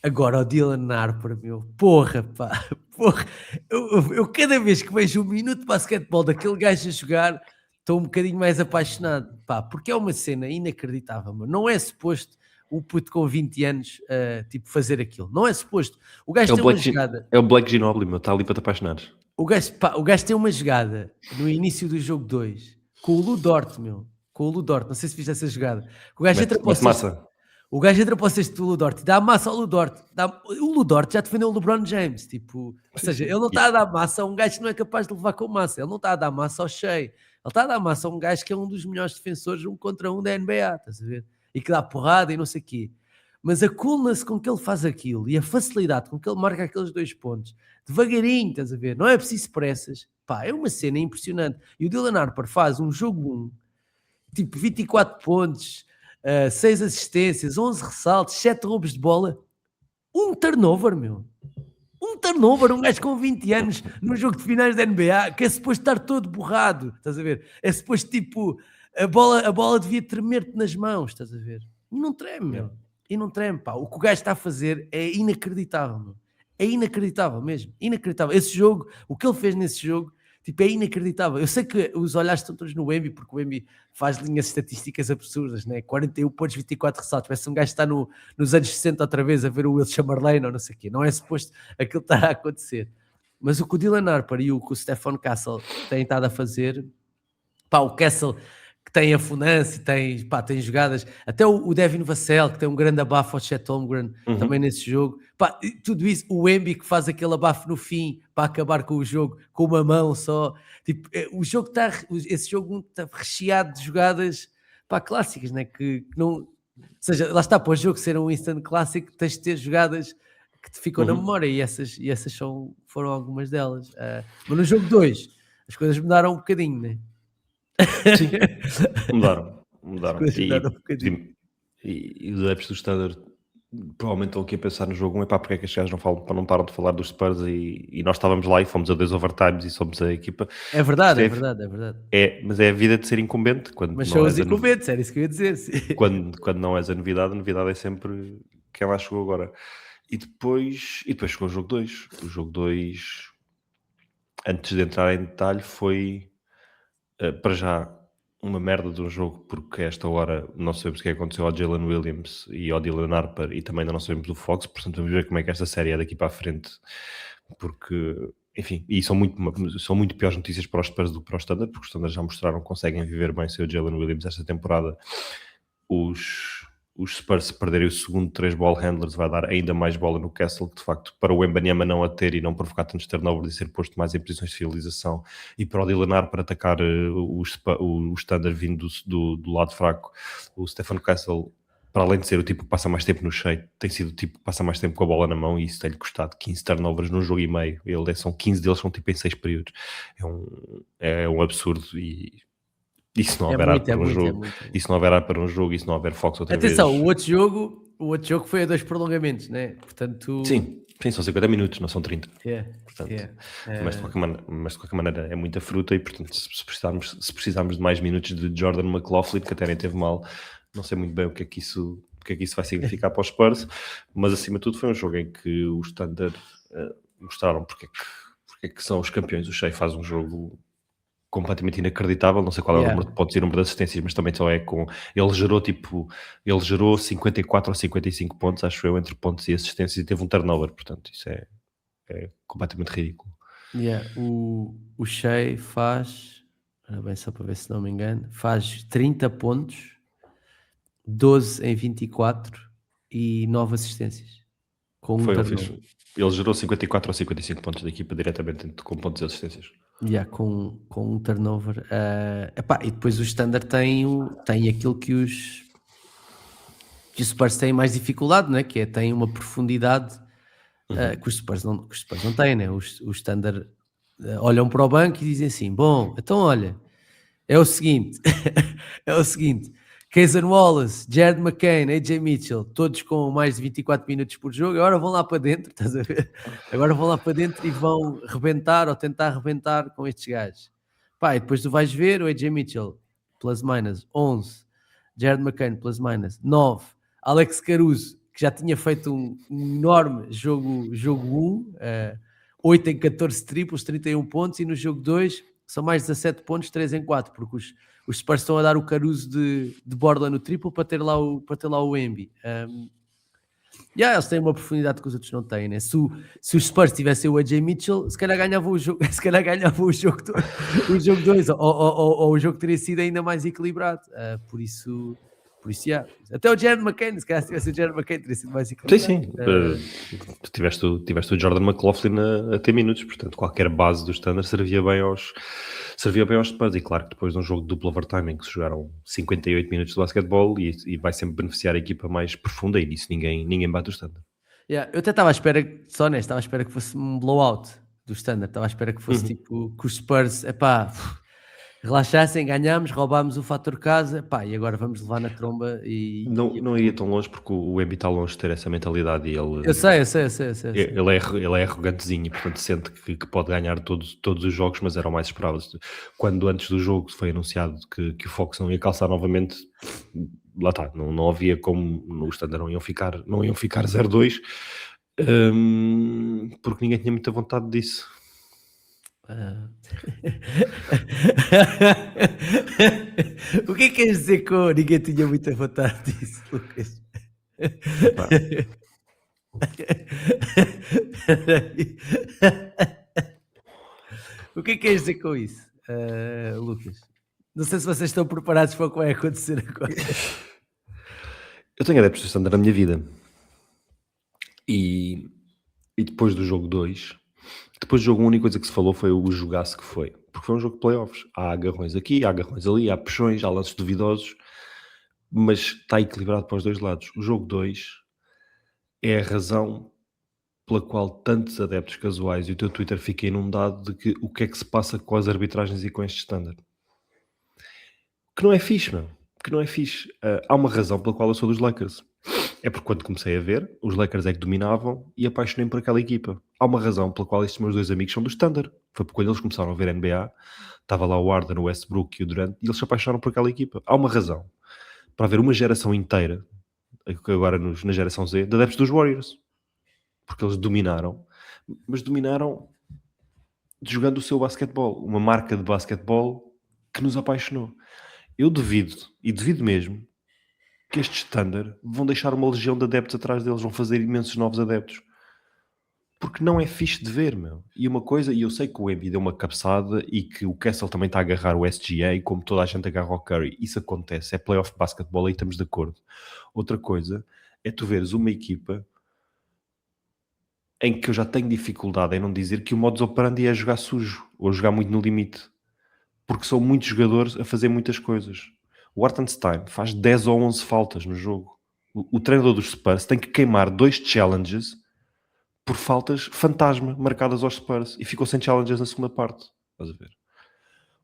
Agora o Dylan Harper, meu, porra, pá, porra. Eu cada vez que vejo um minuto de basquetebol daquele gajo a jogar, estou um bocadinho mais apaixonado, pá, porque é uma cena inacreditável, meu. Não é suposto um puto com 20 anos, tipo, fazer aquilo. Não é suposto. O gajo É o tem uma Black, jogada, é o Black Ginobili, meu. Está ali para te apaixonares. o gajo tem uma jogada no início do jogo 2 com o Lu Dort, meu. Com o Lu Dort, não sei se viste essa jogada. O gajo entra para o Mete sexto. massa. O gajo entra para o sexto do Ludort e dá massa ao Ludort. O Ludort já defendeu o LeBron James. Tipo, ou Sim, seja, sim. ele não está a dar massa a um gajo que não é capaz de levar com massa. Ele não está a dar massa ao Shea. Ele está a dar massa a um gajo que é um dos melhores defensores 1 contra 1 da NBA. Estás a ver? E que dá porrada e não sei o quê. Mas a coolness com que ele faz aquilo e a facilidade com que ele marca aqueles 2 pontos, devagarinho, estás a ver? Não é preciso pressas. Pá, é uma cena impressionante. E o Dylan Harper faz um jogo 1, tipo 24 pontos, 6 assistências, 11 ressaltos, 7 roubos de bola, um turnover, meu. Um turnover, um gajo com 20 anos num jogo de finais da NBA, que é suposto estar todo borrado, estás a ver? É suposto, tipo, a bola devia tremer-te nas mãos, estás a ver? E não treme, Yeah. meu. E não treme, pá. O que o gajo está a fazer é inacreditável, meu. É inacreditável mesmo, inacreditável. Esse jogo, o que ele fez nesse jogo, tipo, é inacreditável. Eu sei que os olhares estão todos no Wemby, porque o Wemby faz linhas estatísticas absurdas, né? 41 pontos, 24 ressaltos. Parece um gajo que está nos anos 60 outra vez a ver o Will Chamberlain ou não sei o quê. Não é suposto aquilo estar a acontecer. Mas o que o Dylan Harper e o que o Stephon Castle têm estado a fazer, pá, o Castle que tem afundança e tem jogadas, até o Devin Vassell que tem um grande abafo ao Chet Holmgren também Uhum. nesse jogo, pá, tudo isso, o Wemby que faz aquele abafo no fim para acabar com o jogo com uma mão só, tipo, o jogo está, esse jogo está recheado de jogadas, pá, clássicas, né? Que não, ou seja, lá está, para o jogo ser um instant clássico tens de ter jogadas que te ficam na Uhum. memória e essas foram algumas delas. Mas no jogo 2 as coisas mudaram um bocadinho, né? Sim, mudaram. As Mudaram. coisas mudaram um bocadinho. E os adeptos do Standard provavelmente estão aqui a pensar no jogo 1, epá, porque é que estes gajos não param de falar dos Spurs e nós estávamos lá e fomos a 2 overtimes e somos a equipa. É verdade, é Isto verdade, é verdade. mas é a vida de ser incumbente quando Mas não são os és incumbentes, era isso que eu ia dizer. Sim. quando não és a novidade é sempre quem lá chegou agora. E depois chegou o jogo 2. O jogo 2, antes de entrar em detalhe, foi para já uma merda de um jogo, porque a esta hora não sabemos o que aconteceu ao Jalen Williams e ao Dylan Harper e também ainda não sabemos do Fox, portanto vamos ver como é que esta série é daqui para a frente, porque, enfim, e são muito piores notícias para os Spurs do que para o Standard, porque os Standard já mostraram que conseguem viver bem sem o Jalen Williams esta temporada. Os Spurs, se perderem o segundo 3 ball handlers, vai dar ainda mais bola no Castle, que de facto para o Wembanyama não a ter e não provocar tantos turnovers e ser posto mais em posições de finalização, e para o Dylan para atacar o Standard vindo do lado fraco, o Stephen Castle, para além de ser o tipo que passa mais tempo no cheio, tem sido o tipo que passa mais tempo com a bola na mão, e isso tem-lhe custado 15 turnovers num jogo e meio. 15 deles são tipo em 6 períodos. É um absurdo, e se não houver ar para um jogo, e se não houver ar para um jogo, e se não houver Fox outra vez... Atenção, o outro jogo foi a 2 prolongamentos, né? Portanto... Sim, são 50 minutos, não são 30. Yeah, Portanto, yeah. Mas de qualquer maneira é muita fruta, e portanto se precisarmos de mais minutos de Jordan McLaughlin, que até nem teve mal, não sei muito bem o que é que isso o que é que isso vai significar para os Spurs, mas acima de tudo foi um jogo em que os Thunder mostraram porque é que são os campeões. O Shea faz um jogo completamente inacreditável, não sei qual é o número de pontos e o número de assistências, mas também só é com... Ele gerou 54 ou 55 pontos, acho eu, entre pontos e assistências, e teve um turnover, portanto, isso é completamente ridículo. O Shea faz, bem, só para ver se não me engano, faz 30 pontos, 12 em 24 e 9 assistências, com um turnover. Ele gerou 54 ou 55 pontos da equipa diretamente com pontos e assistências. Com um turnover. E depois o Standard tem aquilo que os Spurs têm mais dificuldade, não é? Que é, tem uma profundidade que os Spurs não têm, né? Os Standard olham para o banco e dizem assim, bom, então olha, é o seguinte, Kaysen Wallace, Jared McCain, AJ Mitchell, todos com mais de 24 minutos por jogo, agora vão lá para dentro, estás a ver? Agora vão lá para dentro e vão rebentar ou tentar rebentar com estes gajos. E depois tu vais ver o AJ Mitchell, plus minus 11, Jared McCain, plus minus 9, Alex Caruso, que já tinha feito um enorme jogo 1, 8 em 14 triplos, 31 pontos, e no jogo 2 são mais 17 pontos, 3 em 4, porque os Spurs estão a dar o Caruso de borla no triplo para ter lá o Embiid. Eles têm uma profundidade que os outros não têm, né? Se os Spurs tivessem o AJ Mitchell, se calhar ganhavam o jogo, o jogo 2, ou o jogo teria sido ainda mais equilibrado. Por isso, até o Jared McCain, se calhar se tivesse o Jared McCain, teria sido mais equilibrado. Sim. Tiveste o Jordan McLaughlin a ter minutos, portanto qualquer base do Standard servia bem aos Spurs, e claro que depois de um jogo de duplo overtime em que se jogaram 58 minutos de basquetebol e vai sempre beneficiar a equipa mais profunda, e nisso ninguém bate o Standard. Eu até estava à espera, só honesto, estava à espera que fosse um blowout do Standard, estava à espera que fosse tipo, que os Spurs, relaxassem, ganhámos, roubámos o fator casa, e agora vamos levar na tromba e... Não ia tão longe porque o Embiid está longe de ter essa mentalidade, e ele... Eu sei. Ele é arrogantezinho, portanto sente que pode ganhar todos os jogos, mas era o mais esperado. Quando antes do jogo foi anunciado que o Fox não ia calçar novamente, lá está, não havia como no Standard não iam ficar 0-2, porque ninguém tinha muita vontade disso. O que é que queres dizer com ninguém tinha muita vontade disso, Lucas? O que é que queres dizer com isso, Lucas? Não sei se vocês estão preparados para o que vai acontecer agora. Eu tenho adeptos do Standard na minha vida. E depois do jogo 2, depois do jogo 1, a única coisa que se falou foi o jogaço que foi. Porque foi um jogo de playoffs. Há agarrões aqui, há agarrões ali, há puxões, há lances duvidosos, mas está equilibrado para os dois lados. O jogo 2 é a razão pela qual tantos adeptos casuais e o teu Twitter fica inundado de que o que é que se passa com as arbitragens e com este Standard. Que não é fixe, meu. Que não é fixe. Há uma razão pela qual eu sou dos Lakers. É porque quando comecei a ver, os Lakers é que dominavam e apaixonei-me por aquela equipa. Há uma razão pela qual estes meus dois amigos são do Standard. Foi porque quando eles começaram a ver NBA, estava lá o Harden, o Westbrook e o Durant, e eles se apaixonaram por aquela equipa. Há uma razão para haver uma geração inteira, agora na geração Z, de adeptos dos Warriors. Porque eles dominaram, mas dominaram jogando o seu basquetebol. Uma marca de basquetebol que nos apaixonou. Eu duvido mesmo, que estes Standard vão deixar uma legião de adeptos atrás deles, vão fazer imensos novos adeptos, porque não é fixe de ver, meu. E uma coisa, e eu sei que o Embiid deu uma cabeçada e que o Kessel também está a agarrar o SGA, como toda a gente agarra o Curry, isso acontece, é playoff de basquetebol, aí estamos de acordo. Outra coisa é tu veres uma equipa em que eu já tenho dificuldade em não dizer que o modus operandi é jogar sujo, ou jogar muito no limite, porque são muitos jogadores a fazer muitas coisas. O Hartenstein faz 10 ou 11 faltas no jogo. O treinador dos Spurs tem que queimar 2 challenges por faltas fantasma marcadas aos Spurs e ficou sem challenges na segunda parte. Estás a ver?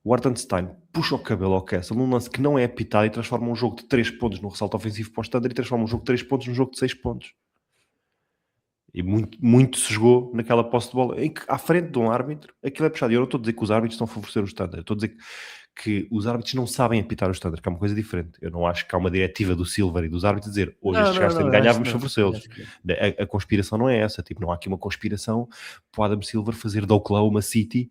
O Hartenstein puxa o cabelo ao Kessel num lance que não é apitado e transforma um jogo de 3 pontos no ressalto ofensivo para o Standard e transforma um jogo de 3 pontos num jogo de 6 pontos. E muito se jogou naquela posse de bola em que, à frente de um árbitro, aquilo é puxado. E eu não estou a dizer que os árbitros estão a favorecer o Standard. Eu estou a dizer que os árbitros não sabem apitar o Standard, que é uma coisa diferente. Eu não acho que há uma diretiva do Silver e dos árbitros dizer hoje estes gajos têm de ganhar, vamos favorecê-los. A conspiração não é essa, tipo, não há aqui uma conspiração para o Adam Silver fazer da Oklahoma City,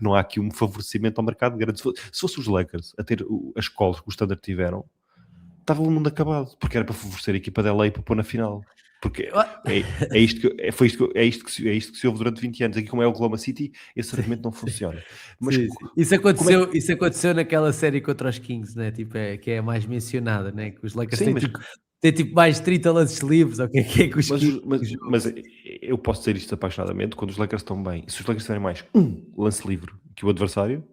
não há aqui um favorecimento ao mercado grande. Se fosse os Lakers a ter as calls que o Standard tiveram, estava o mundo acabado, porque era para favorecer a equipa da LA para pôr na final. Porque é isto que se ouve durante 20 anos. Aqui, como é o Oklahoma City, esse argumento não funciona. Mas sim. Isso aconteceu naquela série contra os Kings, né? Tipo, que é a mais mencionada, né? Que os Lakers têm tipo mais 30 lances livres, ou o que é que os Kings... Mas eu posso dizer isto apaixonadamente, quando os Lakers estão bem, se os Lakers tiverem mais lance livre que o adversário,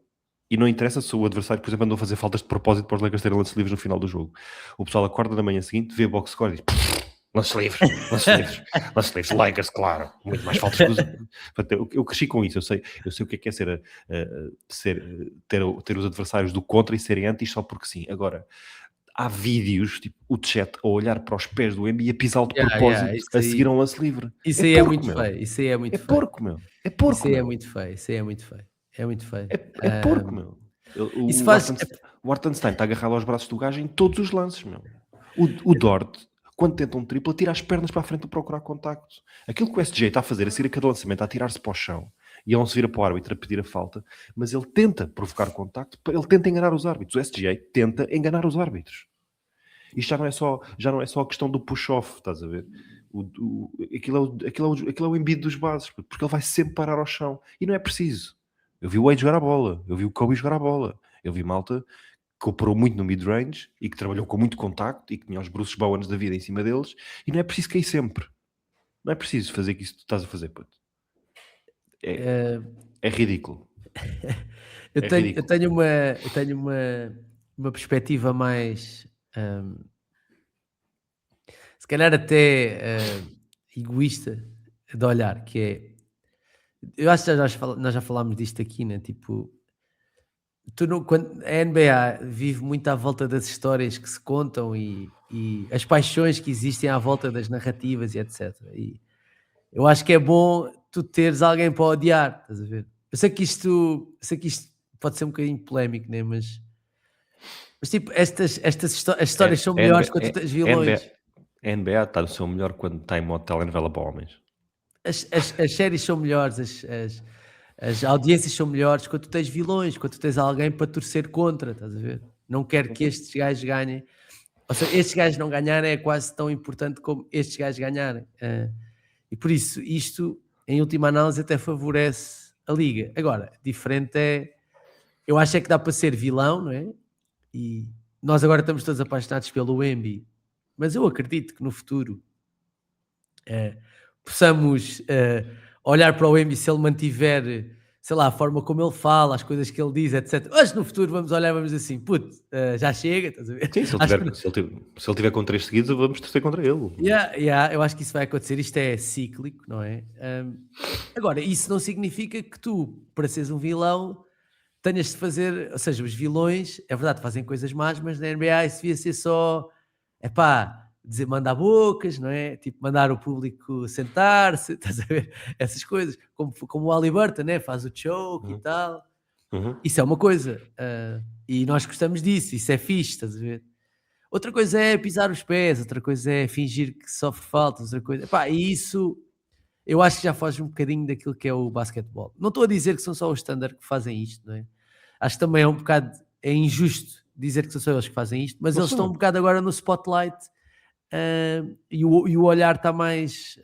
e não interessa se o adversário, por exemplo, andou a fazer faltas de propósito para os Lakers terem lances livres no final do jogo, o pessoal acorda na manhã seguinte, vê a box score e diz... Lances livres, Lakers, claro, muito mais faltas que os... Eu cresci com isso, eu sei o que é ter os adversários do contra e serem anti só porque sim. Agora, há vídeos, tipo o chat, a olhar para os pés do Embi e a pisá-lo de propósito, a seguir um lance livre. Isso aí é muito feio, isso aí é muito feio. É porco, meu. É porco, isso aí é muito feio, isso aí é muito feio. É muito feio. É porco, meu. O Hartenstein está agarrado aos braços do gajo em todos os lances, meu. O Dort, quando tenta um triplo, tira as pernas para a frente a procurar contacto. Aquilo que o SJ está a fazer, a seguir a cada lançamento, a tirar-se para o chão, e ele não se vira para o árbitro a pedir a falta, mas ele tenta provocar contacto, ele tenta enganar os árbitros. O SJ tenta enganar os árbitros. Isto já não é só a questão do push-off, estás a ver? Aquilo é o Embiid dos bases, porque ele vai sempre parar ao chão. E não é preciso. Eu vi o Wade jogar a bola, eu vi o Kobe jogar a bola, eu vi malta que operou muito no mid-range e que trabalhou com muito contacto e que tinha os Bruce Bowens da vida em cima deles, e não é preciso cair sempre. Não é preciso fazer que isso que tu estás a fazer, puto. É ridículo. Eu tenho uma perspectiva mais se calhar até egoísta de olhar, que é, eu acho que nós já falámos disto aqui, né? Tipo, quando a NBA vive muito à volta das histórias que se contam e as paixões que existem à volta das narrativas e etc. E eu acho que é bom tu teres alguém para odiar, estás a ver? Eu sei que isto pode ser um bocadinho polémico, né? Mas tipo, as histórias são melhores quando tu tens vilões. A NBA está no seu melhor quando está em modo telenovela para homens. As séries são melhores, as audiências são melhores quando tu tens vilões, quando tu tens alguém para torcer contra, estás a ver? Não quero que estes gajos ganhem. Ou seja, estes gajos não ganharem é quase tão importante como estes gajos ganharem. E por isso, isto, em última análise, até favorece a liga. Agora, diferente é... Eu acho é que dá para ser vilão, não é? E nós agora estamos todos apaixonados pelo Embi, mas eu acredito que no futuro possamos olhar para o Embi, se ele mantiver, sei lá, a forma como ele fala, as coisas que ele diz, etc. Mas no futuro vamos olhar e vamos dizer assim, puto, já chega, estás a ver? Sim, se ele tiver com 3 seguidos, vamos torcer contra ele. Eu acho que isso vai acontecer, isto é cíclico, não é? Agora, isso não significa que tu, para seres um vilão, tenhas de fazer, ou seja, os vilões, é verdade, fazem coisas más, mas na NBA isso devia ser só, dizer, mandar bocas, não é? Tipo, mandar o público sentar-se, estás a ver? Essas coisas, como o Haliburton, né? Faz o choke e tal. Isso é uma coisa, e nós gostamos disso, isso é fixe, estás a ver? Outra coisa é pisar os pés, outra coisa é fingir que sofre faltas, outra coisa, e isso... Eu acho que já foge um bocadinho daquilo que é o basquetebol. Não estou a dizer que são só os Standard que fazem isto, não é? Acho que também é um bocado injusto dizer que são só eles que fazem isto, mas eles estão um bocado agora no spotlight e o olhar está mais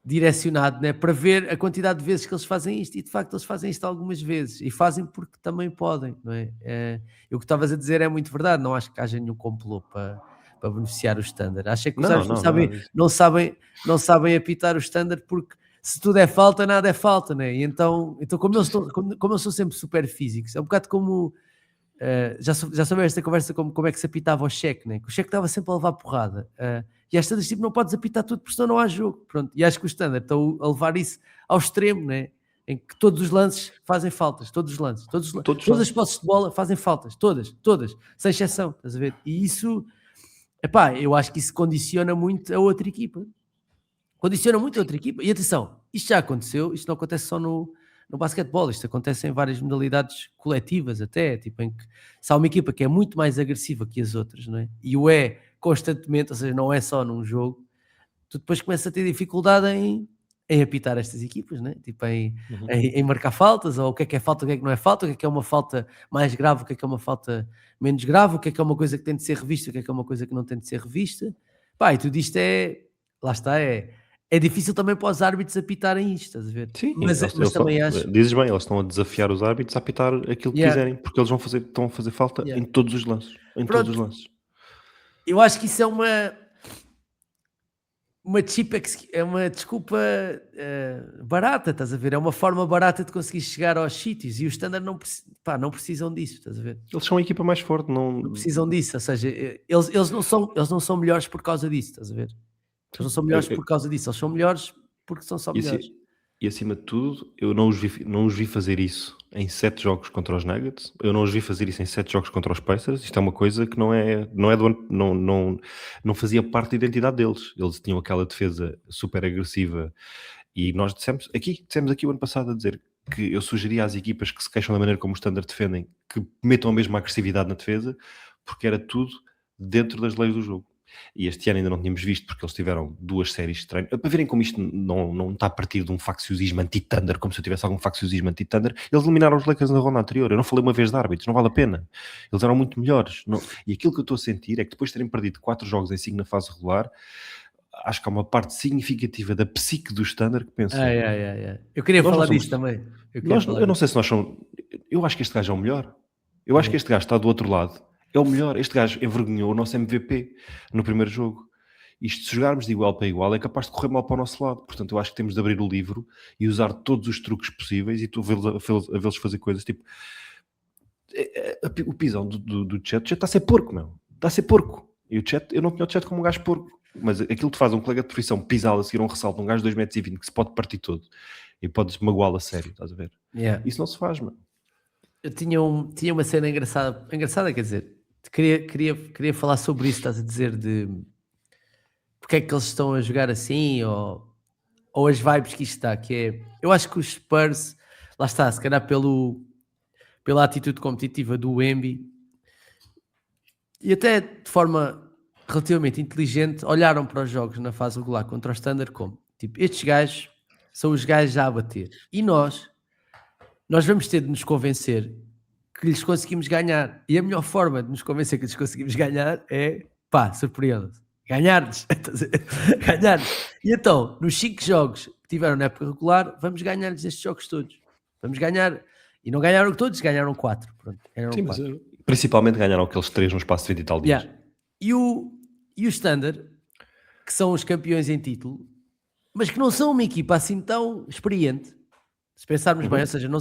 direcionado, né? Para ver a quantidade de vezes que eles fazem isto, e de facto eles fazem isto algumas vezes, e fazem porque também podem, não é? E o que estavas a dizer é muito verdade, não acho que haja nenhum complô para beneficiar o Standard. Acho que os árbitros não sabem apitar o Standard, porque se tudo é falta, nada é falta, né? E então como eles são sempre super físicos, é um bocado como já soube esta conversa como é que se apitava o cheque, né? Que o cheque estava sempre a levar porrada, e às vezes tipo, não podes apitar tudo porque senão não há jogo. Pronto. E acho que o Standard estão a levar isso ao extremo, né? Em que todos os lances fazem faltas, todas as posses de bola fazem faltas, todas, sem exceção, estás a ver? E isso, eu acho que isso condiciona muito a outra equipa. E atenção, isto já aconteceu, isto não acontece só no basquetebol, isto acontece em várias modalidades coletivas até, tipo em que se há uma equipa que é muito mais agressiva que as outras, não é? E o é constantemente, ou seja, não é só num jogo, tu depois começas a ter dificuldade em apitar estas equipas, né? Tipo em marcar faltas, ou o que é falta, o que é que não é falta, o que é uma falta mais grave, o que é uma falta menos grave, o que é uma coisa que tem de ser revista, o que é uma coisa que não tem de ser revista. Pá, e tudo isto lá está, é difícil também para os árbitros apitarem isto, estás a ver? Sim, Mas também acho... dizes bem, eles estão a desafiar os árbitros a apitar aquilo que Yeah, quiserem, porque eles estão a fazer falta yeah. em todos os lances. Em todos os Pronto, lances. eu acho que isso é uma desculpa barata, estás a ver? É uma forma barata de conseguir chegar aos sítios e os Standard não precisam disso, estás a ver? Eles são a equipa mais forte, Não precisam disso, ou seja, eles não são melhores por causa disso, estás a ver? Eles não são melhores por causa disso, eles são melhores porque são só E, melhores. e acima de tudo, eu não os vi fazer isso em 7 jogos contra os Nuggets, eu não os vi fazer isso em 7 jogos contra os Pacers. Isto é uma coisa que não é do ano, não fazia parte da identidade deles. Eles tinham aquela defesa super agressiva e nós dissemos aqui o ano passado a dizer que eu sugeria às equipas que se queixam da maneira como o Standard defendem que metam a mesma agressividade na defesa, porque era tudo dentro das leis do jogo. E este ano ainda não tínhamos visto, porque eles tiveram 2 séries de treino. Para verem como isto não está a partir de um facciosismo anti-Thunder, como se eu tivesse algum facciosismo anti-Thunder. Eles eliminaram os Lakers na ronda anterior. Eu não falei uma vez de árbitros, não vale a pena. Eles eram muito melhores. E aquilo que eu estou a sentir é que depois de terem perdido 4 jogos em 5 na fase regular, acho que há uma parte significativa da psique do Thunder que pensa... Eu queria falar disso também. Eu não sei se nós somos... Eu acho que este gajo é o melhor. Eu acho que este gajo está do outro lado. É o melhor. Este gajo envergonhou o nosso MVP no primeiro jogo. Isto, se jogarmos de igual para igual, é capaz de correr mal para o nosso lado. Portanto, eu acho que temos de abrir o livro e usar todos os truques possíveis e tu a vê-los fazer coisas tipo... O pisão do Chet já está a ser porco, meu. Está a ser porco. E o Chet, eu não tinha o Chet como um gajo porco. Mas aquilo que faz um colega de profissão pisá-lo a seguir um ressalto de um gajo de 2,20 m que se pode partir todo e podes magoá-lo a sério, estás a ver? Isso não se faz, mano. Eu tinha uma cena engraçada, quer dizer, queria falar sobre isso, estás a dizer, de porque é que eles estão a jogar assim, ou as vibes que isto está, que é, eu acho que os Spurs, lá está, se calhar pela atitude competitiva do Embi, e até de forma relativamente inteligente, olharam para os jogos na fase regular contra o Standard como, tipo, estes gajos são os gajos já a bater, e nós vamos ter de nos convencer que lhes conseguimos ganhar. E a melhor forma de nos convencer que lhes conseguimos ganhar é, surpreenda-se. Ganhar-lhes. Ganhar-lhes. E então, nos 5 jogos que tiveram na época regular, vamos ganhar-lhes estes jogos todos. Vamos ganhar. E não ganharam todos, ganharam 4. Pronto, ganharam Sim, 4. mas principalmente ganharam aqueles 3 no espaço de 20 e tal dias. E o Standard, que são os campeões em título, mas que não são uma equipa assim tão experiente, se pensarmos bem, ou seja, não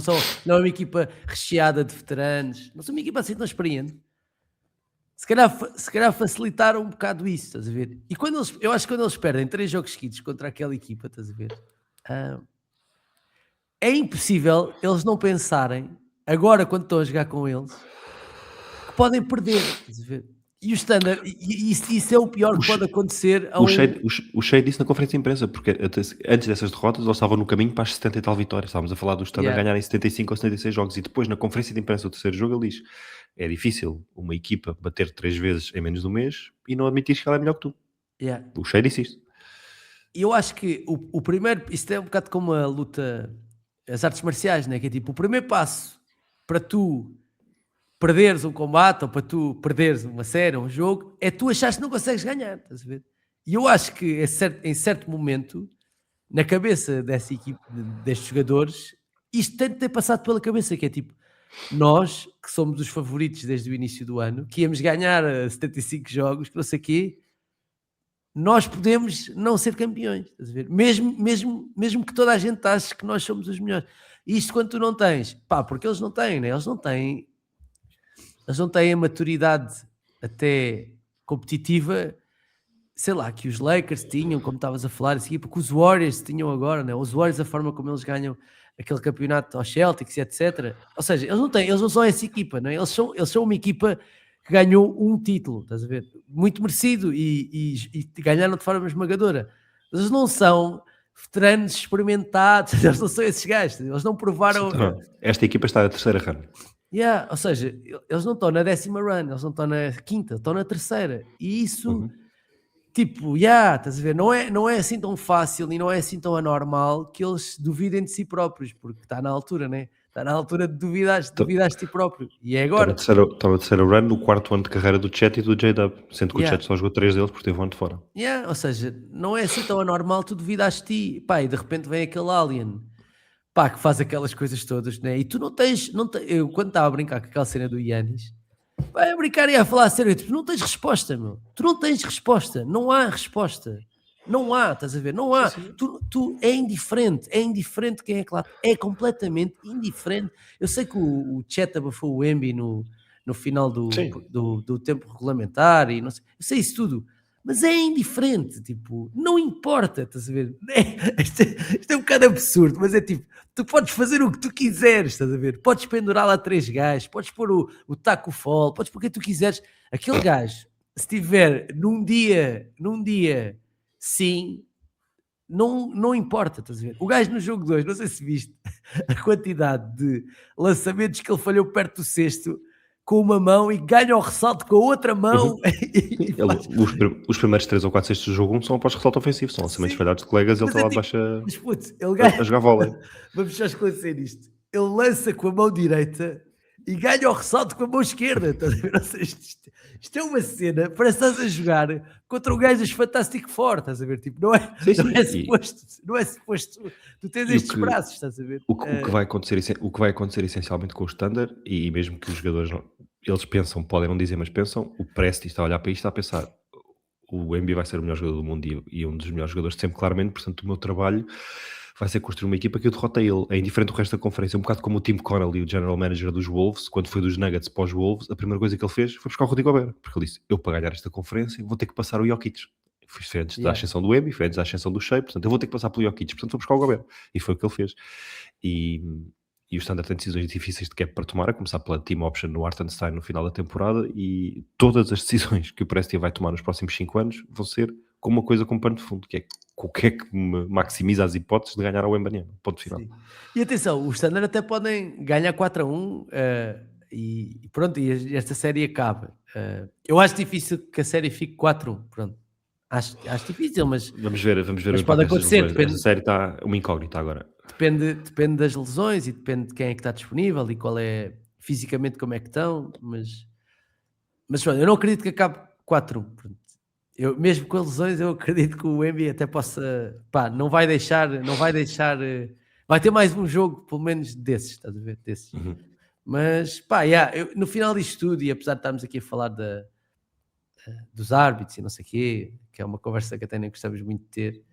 é uma equipa recheada de veteranos, não são uma equipa assim tão experiente. Se calhar facilitaram um bocado isso, estás a ver? E eu acho que quando eles perdem 3 jogos seguidos contra aquela equipa, estás a ver? É impossível eles não pensarem, agora quando estão a jogar com eles, que podem perder, estás a ver? E o Standard, e isso é o pior que pode acontecer a O Shea disse na conferência de imprensa, porque antes dessas derrotas eles estavam no caminho para as 70 e tal vitórias. Estávamos a falar do Standard ganharem 75 ou 76 jogos e depois na conferência de imprensa do terceiro jogo ele diz: é difícil uma equipa bater 3 vezes em menos de um mês e não admitir que ela é melhor que tu. O Shea disse isto. E eu acho que o primeiro, isto é um bocado como a luta, as artes marciais, né? Que é tipo, o primeiro passo para tu perderes um combate ou para tu perderes uma série ou um jogo, é tu achares que não consegues ganhar, estás a ver? E eu acho que em certo momento, na cabeça dessa equipe, destes jogadores, isto tem de ter passado pela cabeça, que é tipo, nós, que somos os favoritos desde o início do ano, que íamos ganhar 75 jogos, que não sei o quê, nós podemos não ser campeões, estás a ver? Mesmo que toda a gente ache que nós somos os melhores. E isto quando tu não tens, porque eles não têm, né? Eles não têm a maturidade até competitiva, sei lá, que os Lakers tinham, como estavas a falar, assim, porque os Warriors tinham agora, né? Os Warriors, a forma como eles ganham aquele campeonato aos Celtics, etc. Ou seja, eles não são essa equipa, não é? Eles são uma equipa que ganhou um título, estás a ver? Muito merecido e ganharam de forma esmagadora. Eles não são veteranos experimentados, eles não são esses gajos, eles não provaram. Não, esta equipa está na terceira run. Ou seja, eles não estão na 10ª run, eles não estão na 5ª, estão na 3ª. E isso, tipo, estás a ver, não é assim tão fácil e não é assim tão anormal que eles duvidem de si próprios, porque está na altura, né? Está na altura de duvidares de ti próprio. E é agora. Está na terceira run, no quarto ano de carreira do Chet e do J-Dub, sendo que o Chet só jogou 3 deles porque teve um ano de fora. Ou seja, não é assim tão anormal tu duvidares de ti. Pá, e de repente vem aquele alien, pá, que faz aquelas coisas todas, né? E tu não tens eu quando estava a brincar com aquela cena do Giannis, vai a brincar e a falar a sério, tipo, não tens resposta, meu. Tu não tens resposta, não há resposta. Não há, estás a ver? Não há. Tu é indiferente quem é que lá. É completamente indiferente. Eu sei que o Chet abafou o Embi no final do tempo regulamentar e não sei. Eu sei isso tudo. Mas é indiferente, tipo, não importa, estás a ver? Isto é um bocado absurdo, mas é tipo, tu podes fazer o que tu quiseres, estás a ver? Podes pendurar lá 3 gajos, podes pôr o taco fall, podes pôr o que tu quiseres. Aquele gajo, se tiver num dia sim, não importa, estás a ver? O gajo no jogo 2, não sei se viste a quantidade de lançamentos que ele falhou perto do cesto com uma mão e ganha o ressalto com a outra mão. Os primeiros 3 ou 4 cestos do jogo são após ressalto ofensivo, são lançamentos falhados de colegas, ele está lá debaixo a jogar vôlei. Vamos só esclarecer isto. Ele lança com a mão direita e ganha o ressalto com a mão esquerda. Isto é uma cena, parece que estás a jogar contra um gajo dos Fantastic Four, estás a ver? Tipo, não é suposto tu tens estes braços, estás a ver? O que vai acontecer essencialmente com o Standard, e mesmo que os jogadores eles pensam, podem não dizer, mas pensam, o Presti está a olhar para isto, está a pensar, o Embiid vai ser o melhor jogador do mundo e um dos melhores jogadores de sempre, claramente, portanto o meu trabalho vai ser construir uma equipa que eu derrota ele. É indiferente do resto da conferência, um bocado como o Tim Connelly, o general manager dos Wolves, quando foi dos Nuggets para os Wolves, a primeira coisa que ele fez foi buscar o Rudy Gobert, porque ele disse, eu para ganhar esta conferência vou ter que passar o Jokic. Foi antes da ascensão do Embiid, foi antes da ascensão do Shea, portanto eu vou ter que passar pelo Jokic, portanto vou buscar o Gobert. E foi o que ele fez. E o Standard tem decisões difíceis de cap para tomar, a começar pela team option no Hartenstein no final da temporada, e todas as decisões que o Presti vai tomar nos próximos 5 anos vão ser com uma coisa com pano de fundo, que é o que é que maximiza as hipóteses de ganhar ao Wembanyama, ponto final. Sim. E atenção, os Standard até podem ganhar 4-1 e pronto, e esta série acaba. Eu acho difícil que a série fique 4-1, pronto. Acho difícil, mas... Vamos ver mas pode acontecer. Depende... A série está uma incógnita agora. Depende das lesões e depende de quem é que está disponível e qual é fisicamente como é que estão, mas pronto, eu não acredito que acabe 4-1. Eu, mesmo com as lesões, eu acredito que o Embiid até possa, não vai deixar, vai ter mais um jogo, pelo menos desses, estás a ver, desses. Mas, no final disto tudo, e apesar de estarmos aqui a falar dos árbitros e não sei o quê, que é uma conversa que até nem gostamos muito de ter,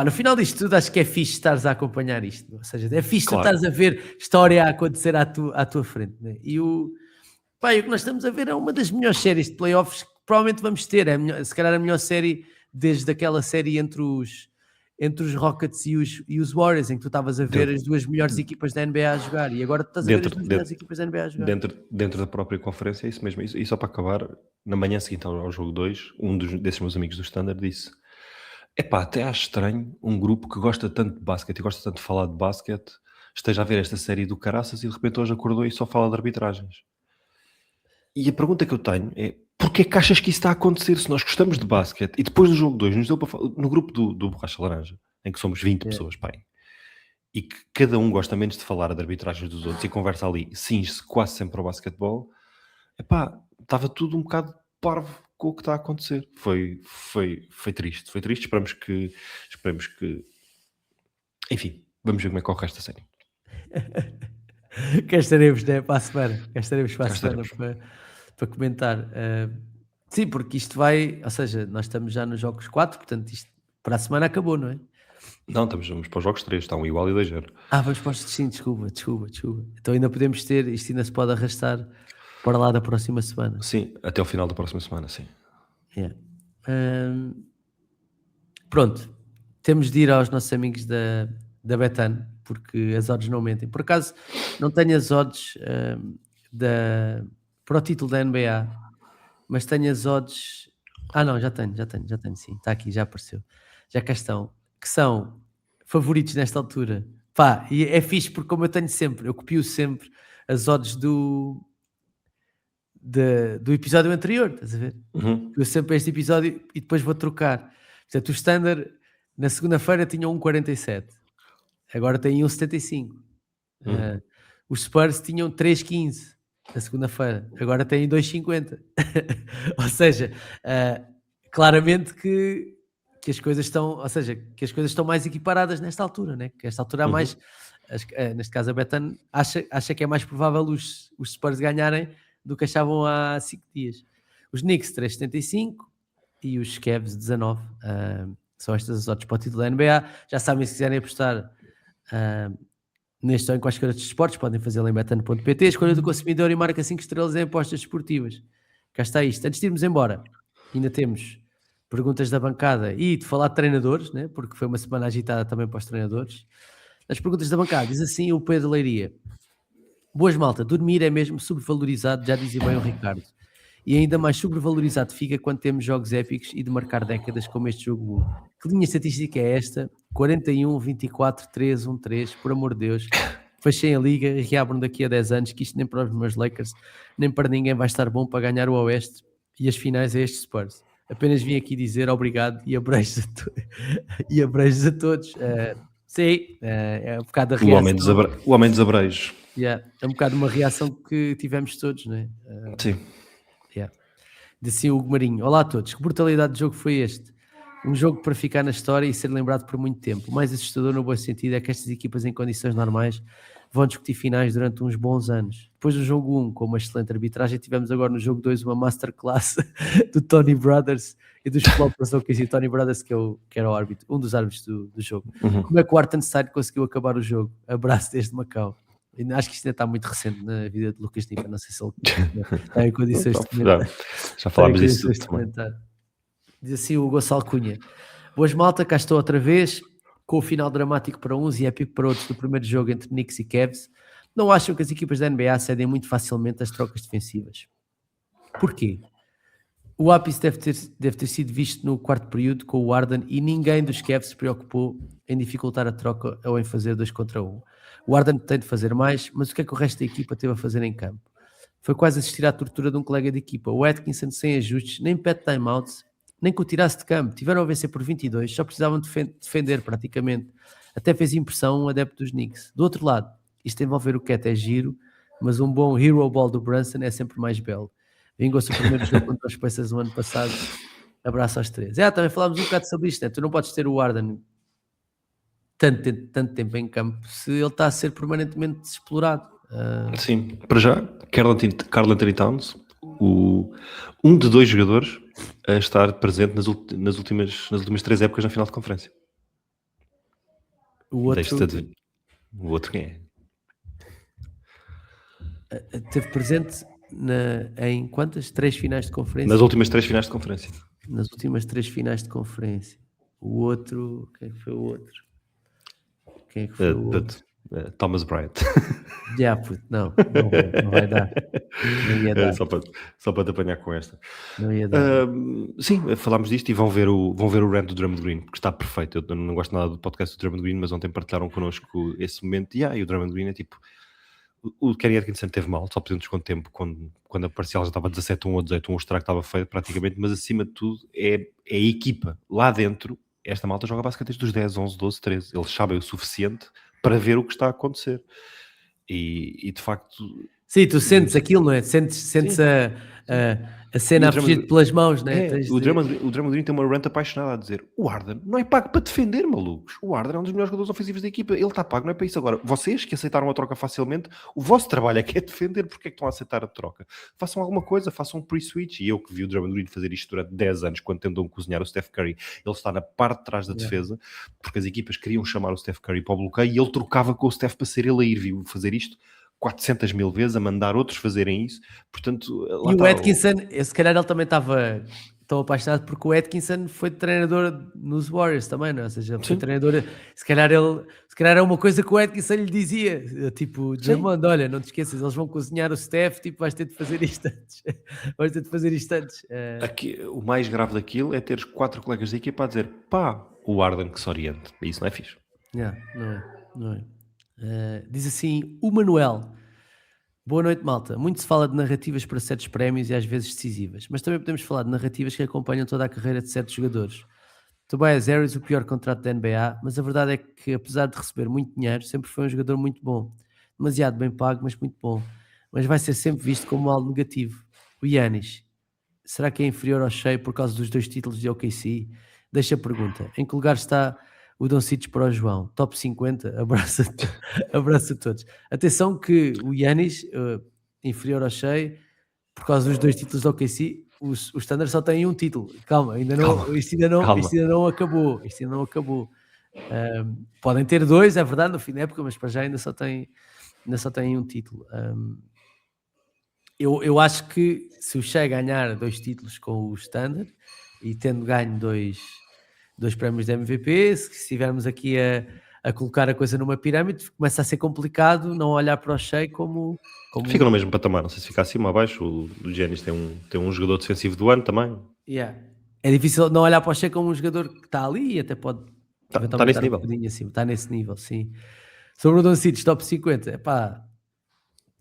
no final disto tudo, acho que é fixe estares a acompanhar isto, ou seja, é fixe estares a ver história a acontecer à tua frente, né? E o que nós estamos a ver é uma das melhores séries de playoffs que provavelmente vamos ter, se calhar a melhor série desde aquela série entre os Rockets e os Warriors, em que tu estavas a ver as duas melhores equipas da NBA a jogar, e agora tu estás a ver as duas melhores equipas da NBA a jogar. Dentro da própria conferência, é isso mesmo. E só para acabar, na manhã seguinte ao jogo 2, desses meus amigos do Standard disse: até acho estranho um grupo que gosta tanto de basquete e gosta tanto de falar de basquete esteja a ver esta série do caraças e de repente hoje acordou e só fala de arbitragens. E a pergunta que eu tenho é: porquê que achas que isso está a acontecer se nós gostamos de basquete e depois do jogo 2 nos deu para falar, no grupo do Borracha Laranja, em que somos 20 pessoas, e que cada um gosta menos de falar de arbitragens dos outros e conversa ali, cinge-se quase sempre ao basquetebol, estava tudo um bocado parvo com o que está a acontecer. Foi triste. Foi triste. Esperamos que... Enfim, vamos ver como é que corre esta série. Cá estaremos, né, para a semana. Cá estaremos para a semana para comentar. Sim, porque isto vai... Ou seja, nós estamos já nos jogos 4, portanto isto para a semana acabou, não é? Não, vamos para os jogos 3. Está um igual e 2-0. Vamos para os... Sim, desculpa. Então ainda podemos ter... Isto ainda se pode arrastar para lá da próxima semana. Sim, até ao final da próxima semana, sim. Pronto. Temos de ir aos nossos amigos da Betano, porque as odds não mentem. Por acaso, não tenho as odds para o título da NBA, mas tenho as odds... não, já tenho, sim. Está aqui, já apareceu. Já cá estão. que são favoritos nesta altura. Pá, e é fixe porque como eu tenho sempre, eu copio sempre as odds do episódio anterior, estás a ver? Eu sempre este episódio e depois vou trocar. Portanto, o Standard na segunda-feira tinha 1,47, agora tem 1,75. Os Spurs tinham 3,15 na segunda-feira, agora têm 2,50. Ou seja, claramente que as coisas estão, ou seja, que as coisas estão mais equiparadas nesta altura, né? Que esta altura há mais, neste caso a Betano acha que é mais provável os Spurs ganharem do que achavam há 5 dias. Os Knicks 3,75 e os Cavs 19. São estas as odds para o título da NBA. Já sabem, se quiserem apostar neste ou em quaisquer outros esportes, podem fazê-lo em betano.pt. Escolha do consumidor e marca 5 estrelas em apostas esportivas. Cá está isto. Antes de irmos embora, ainda temos perguntas da bancada e de falar de treinadores, né? Porque foi uma semana agitada também para os treinadores. As perguntas da bancada, diz assim o Pedro Leiria: boas malta, dormir é mesmo sobrevalorizado, já dizia bem o Ricardo. E ainda mais sobrevalorizado fica quando temos jogos épicos e de marcar décadas como este jogo 1. Que linha estatística é esta? 41, 24, 3, 1, 3, por amor de Deus. Fechem a liga e reabram daqui a 10 anos, que isto nem para os meus Lakers, nem para ninguém vai estar bom para ganhar o Oeste e as finais a estes Spurs. Apenas vim aqui dizer obrigado e abreijos a todos. Sim, é um bocado a reação. O homem dos abreijos. Yeah, é um bocado uma reação que tivemos todos, não é? Sim. Yeah. Disse o Hugo Marinho: olá a todos, que brutalidade de jogo foi este? Um jogo para ficar na história e ser lembrado por muito tempo. O mais assustador no bom sentido é que estas equipas em condições normais vão discutir finais durante uns bons anos. Depois do jogo 1, com uma excelente arbitragem, tivemos agora no jogo 2 uma masterclass do Tony Brothers e dos floppers do Tony Brothers, que era o árbitro, um dos árbitros do jogo. Como é que o Hartenstein conseguiu acabar o jogo? Abraço desde Macau. Acho que isto ainda está muito recente na vida de Lucas Nipa, não sei se ele está em condições de comentar. Já falámos disso. Diz assim o Gonçalo Cunha: boas malta, cá estou outra vez, com o final dramático para uns e épico para outros do primeiro jogo entre Knicks e Cavs. Não acham que as equipas da NBA cedem muito facilmente as trocas defensivas? Porquê? O ápice deve ter sido visto no quarto período com o Harden e ninguém dos Cavs se preocupou em dificultar a troca ou em fazer 2 contra 1. O Harden tem de fazer mais, mas o que é que o resto da equipa teve a fazer em campo? Foi quase assistir à tortura de um colega de equipa. O Atkinson sem ajustes, nem pet timeouts, nem que o tirasse de campo. Tiveram a vencer por 22, só precisavam defender praticamente. Até fez impressão um adepto dos Knicks. Do outro lado, isto envolver o Cat é giro, mas um bom hero ball do Brunson é sempre mais belo. Vingou-se o primeiro jogo contra os Pacers no ano passado. Abraço aos 3. Também falámos um bocado sobre isto, né? Tu não podes ter o Harden tanto tempo em campo se ele está a ser permanentemente explorado. Sim, para já, Karl Anthony Towns, um de 2 jogadores a estar presente nas últimas 3 épocas na final de conferência. O outro quem é? Teve presente em quantas? 3 finais de conferência? Nas últimas 3 finais de conferência. Nas últimas 3 finais de conferência. O outro... Quem é que foi o outro? Thomas Bryant. Não vai dar. Não ia dar. Só para te apanhar com esta. Não ia dar. Sim, falámos disto e vão ver o rant do Draymond Green, porque está perfeito. Eu não gosto nada do podcast do Draymond Green, mas ontem partilharam connosco esse momento. E o Draymond Green é tipo... O Kenny Atkinson teve mal, só pediu um desconto de tempo quando a parcial já estava 17-1 ou 18-1, o estrago estava feio praticamente, mas acima de tudo é a equipa. Lá dentro, esta malta joga basicamente desde os 10, 11, 12, 13. Eles sabem o suficiente para ver o que está a acontecer. E de facto... Sim, tu sentes aquilo, não é? Sentes a cena a fugir pelas mãos, não é? O Draymond Green tem uma rant apaixonada a dizer: o Harden não é pago para defender, malucos. O Harden é um dos melhores jogadores ofensivos da equipa. Ele está pago, não é para isso. Agora, vocês que aceitaram a troca facilmente, o vosso trabalho é que é defender. Porque é que estão a aceitar a troca? Façam alguma coisa, façam um pre-switch. E eu que vi o Draymond Green fazer isto durante 10 anos, quando tentam cozinhar o Steph Curry, ele está na parte de trás da defesa, porque as equipas queriam chamar o Steph Curry para o bloqueio e ele trocava com o Steph para ser ele a ir. Viu fazer isto 400 mil vezes, a mandar outros fazerem isso. Portanto, lá e o Atkinson, se calhar ele também estava estão apaixonados porque o Atkinson foi treinador nos Warriors também, não é? Ou seja, ele foi Sim, treinador. Se calhar é uma coisa que o Atkinson lhe dizia, tipo, sim. Jamond, olha, não te esqueças, eles vão cozinhar o Steph, tipo, vais ter de fazer isto antes. Vais ter de fazer isto antes. Aqui, o mais grave daquilo é teres 4 colegas de equipa a dizer pá, o Arden que se oriente. Isso não é fixe. Yeah, não é, não é. Diz assim, o Manuel. Boa noite, malta. Muito se fala de narrativas para certos prémios e às vezes decisivas, mas também podemos falar de narrativas que acompanham toda a carreira de certos jogadores. Tobias Harris, o pior contrato da NBA, mas a verdade é que, apesar de receber muito dinheiro, sempre foi um jogador muito bom. Demasiado bem pago, mas muito bom. Mas vai ser sempre visto como algo negativo. O Giannis, será que é inferior ao Shea por causa dos 2 títulos de OKC? Deixa a pergunta. Em que lugar está o Doncic para o João? Top 50? Abraço abraço a todos. Atenção que o Giannis, inferior ao Shea, por causa dos 2 títulos de OKC, os Thunder só têm um título. Calma, Calma, isto ainda não acabou. Isto ainda não acabou. Podem ter 2, é verdade, no fim da época, mas para já ainda só têm um título. Eu acho que se o Shea ganhar 2 títulos com o Standard e tendo ganho 2 prémios de MVP, se estivermos aqui a colocar a coisa numa pirâmide, começa a ser complicado não olhar para o Shea como fica no mesmo patamar. Não sei se fica acima ou abaixo. O Giannis tem um jogador defensivo do ano também. Yeah. É difícil não olhar para o Shea como um jogador que está ali e até pode Tá eventualmente nesse estar um nível. bocadinho acima. Está nesse nível, sim. Sobre o Doncic, top 50, epá,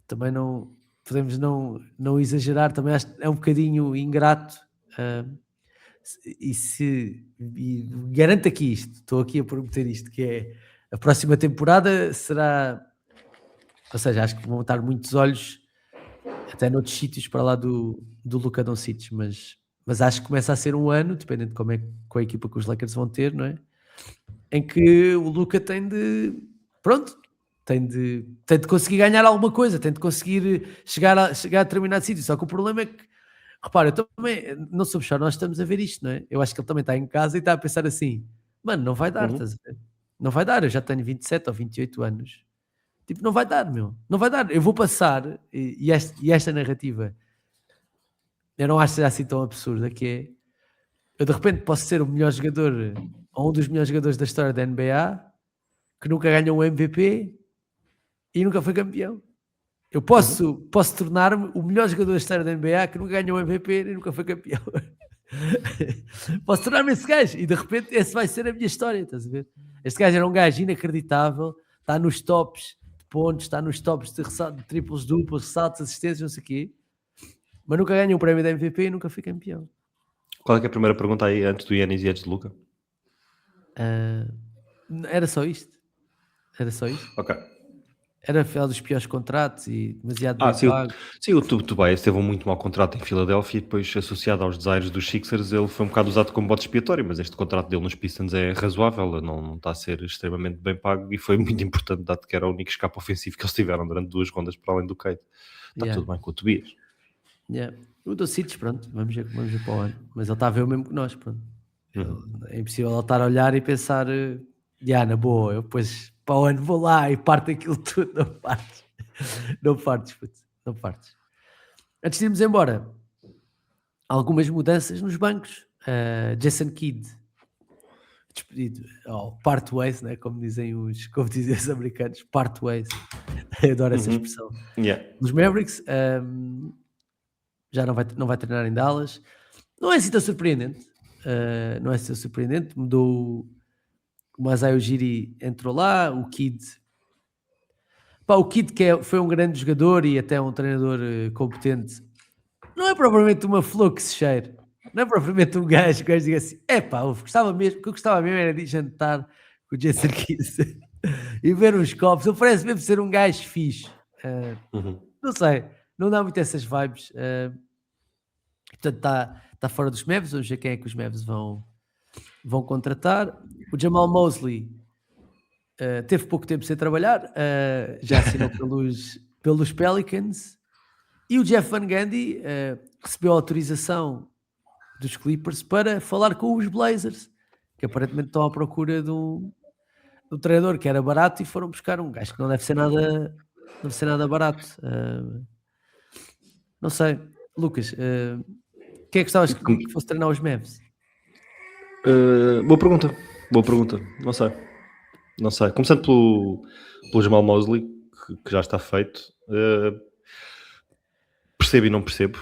também não podemos não exagerar, também acho que é um bocadinho ingrato. E garanto aqui isto, estou aqui a prometer isto, que é a próxima temporada será, ou seja, acho que vão estar muitos olhos até noutros sítios para lá do Luka Doncic, mas acho que começa a ser um ano, dependendo de como é com a equipa que os Lakers vão ter, não é? Em que o Luka tem de, pronto, tem de conseguir ganhar alguma coisa, tem de conseguir chegar a determinado sítio, só que o problema é que, repara, eu também, não sou só nós estamos a ver isto, não é? Eu acho que ele também está em casa e está a pensar assim, mano, não vai dar, Uhum. estás a ver? Não vai dar, eu já tenho 27 ou 28 anos, tipo, não vai dar, meu, não vai dar, eu vou passar, e esta narrativa, eu não acho que seja assim tão absurda, que é, eu de repente posso ser o melhor jogador, ou um dos melhores jogadores da história da NBA, que nunca ganhou um MVP e nunca foi campeão. Eu posso tornar-me o melhor jogador da história da NBA que nunca ganhou um MVP e nunca foi campeão. Posso tornar-me esse gajo e de repente esse vai ser a minha história, estás a ver? Este gajo era um gajo inacreditável, está nos tops de pontos, está nos tops de triplos duplos, ressaltos, assistências, não sei o quê, mas nunca ganhou um prémio de MVP e nunca foi campeão. Qual é que é a primeira pergunta aí, antes do Giannis e antes do Luka? Era só isto. Era só isto. Ok. Era afinal dos piores contratos e demasiado bem Sim, pago. o Tobias teve um muito mau contrato em Filadélfia e depois, associado aos desaires dos Sixers, ele foi um bocado usado como bode expiatório, mas este contrato dele nos Pistons é razoável, não está a ser extremamente bem pago e foi muito importante, dado que era o único escape ofensivo que eles tiveram durante 2 rondas para além do Kate. Está Yeah. tudo bem com o Tobias. Yeah. O Doncic, pronto, vamos ver para o ano. Mas ele está a ver o mesmo que nós, pronto. É impossível ele estar a olhar e pensar, na boa, eu depois para o ano vou lá e parto aquilo tudo. Não partes. Não partes, puto. Não partes. Antes de irmos embora, algumas mudanças nos bancos. Jason Kidd, despedido. Part ways, né? Como dizem os americanos. Part ways. Adoro essa expressão. Yeah. Nos Mavericks, já não vai treinar em Dallas. Não é assim tão surpreendente. Não é assim tão surpreendente. Mudou o Masai Ujiri, entrou lá. O Kidd, o Kidd que foi um grande jogador e até um treinador competente. Não é propriamente uma flor que se cheire. Não é propriamente um gajo que diga assim, o que eu gostava mesmo era de jantar com o Jason Kidd e ver uns copos. Ele parece mesmo ser um gajo fixe. Não sei, não dá muito essas vibes. Portanto, está fora dos Mavs. Vamos ver quem é que os Mavs vão contratar. O Jamal Mosley teve pouco tempo sem trabalhar, já assinou pelos Pelicans. E o Jeff Van Gundy recebeu autorização dos Clippers para falar com os Blazers, que aparentemente estão à procura de um treinador que era barato e foram buscar um gajo que não deve ser nada barato. Não sei, Lucas, Quem é que gostavas que fosse treinar os Mavs? Boa pergunta. Não sei. Começando pelo Jamal Mosley, que já está feito. Percebo e não percebo.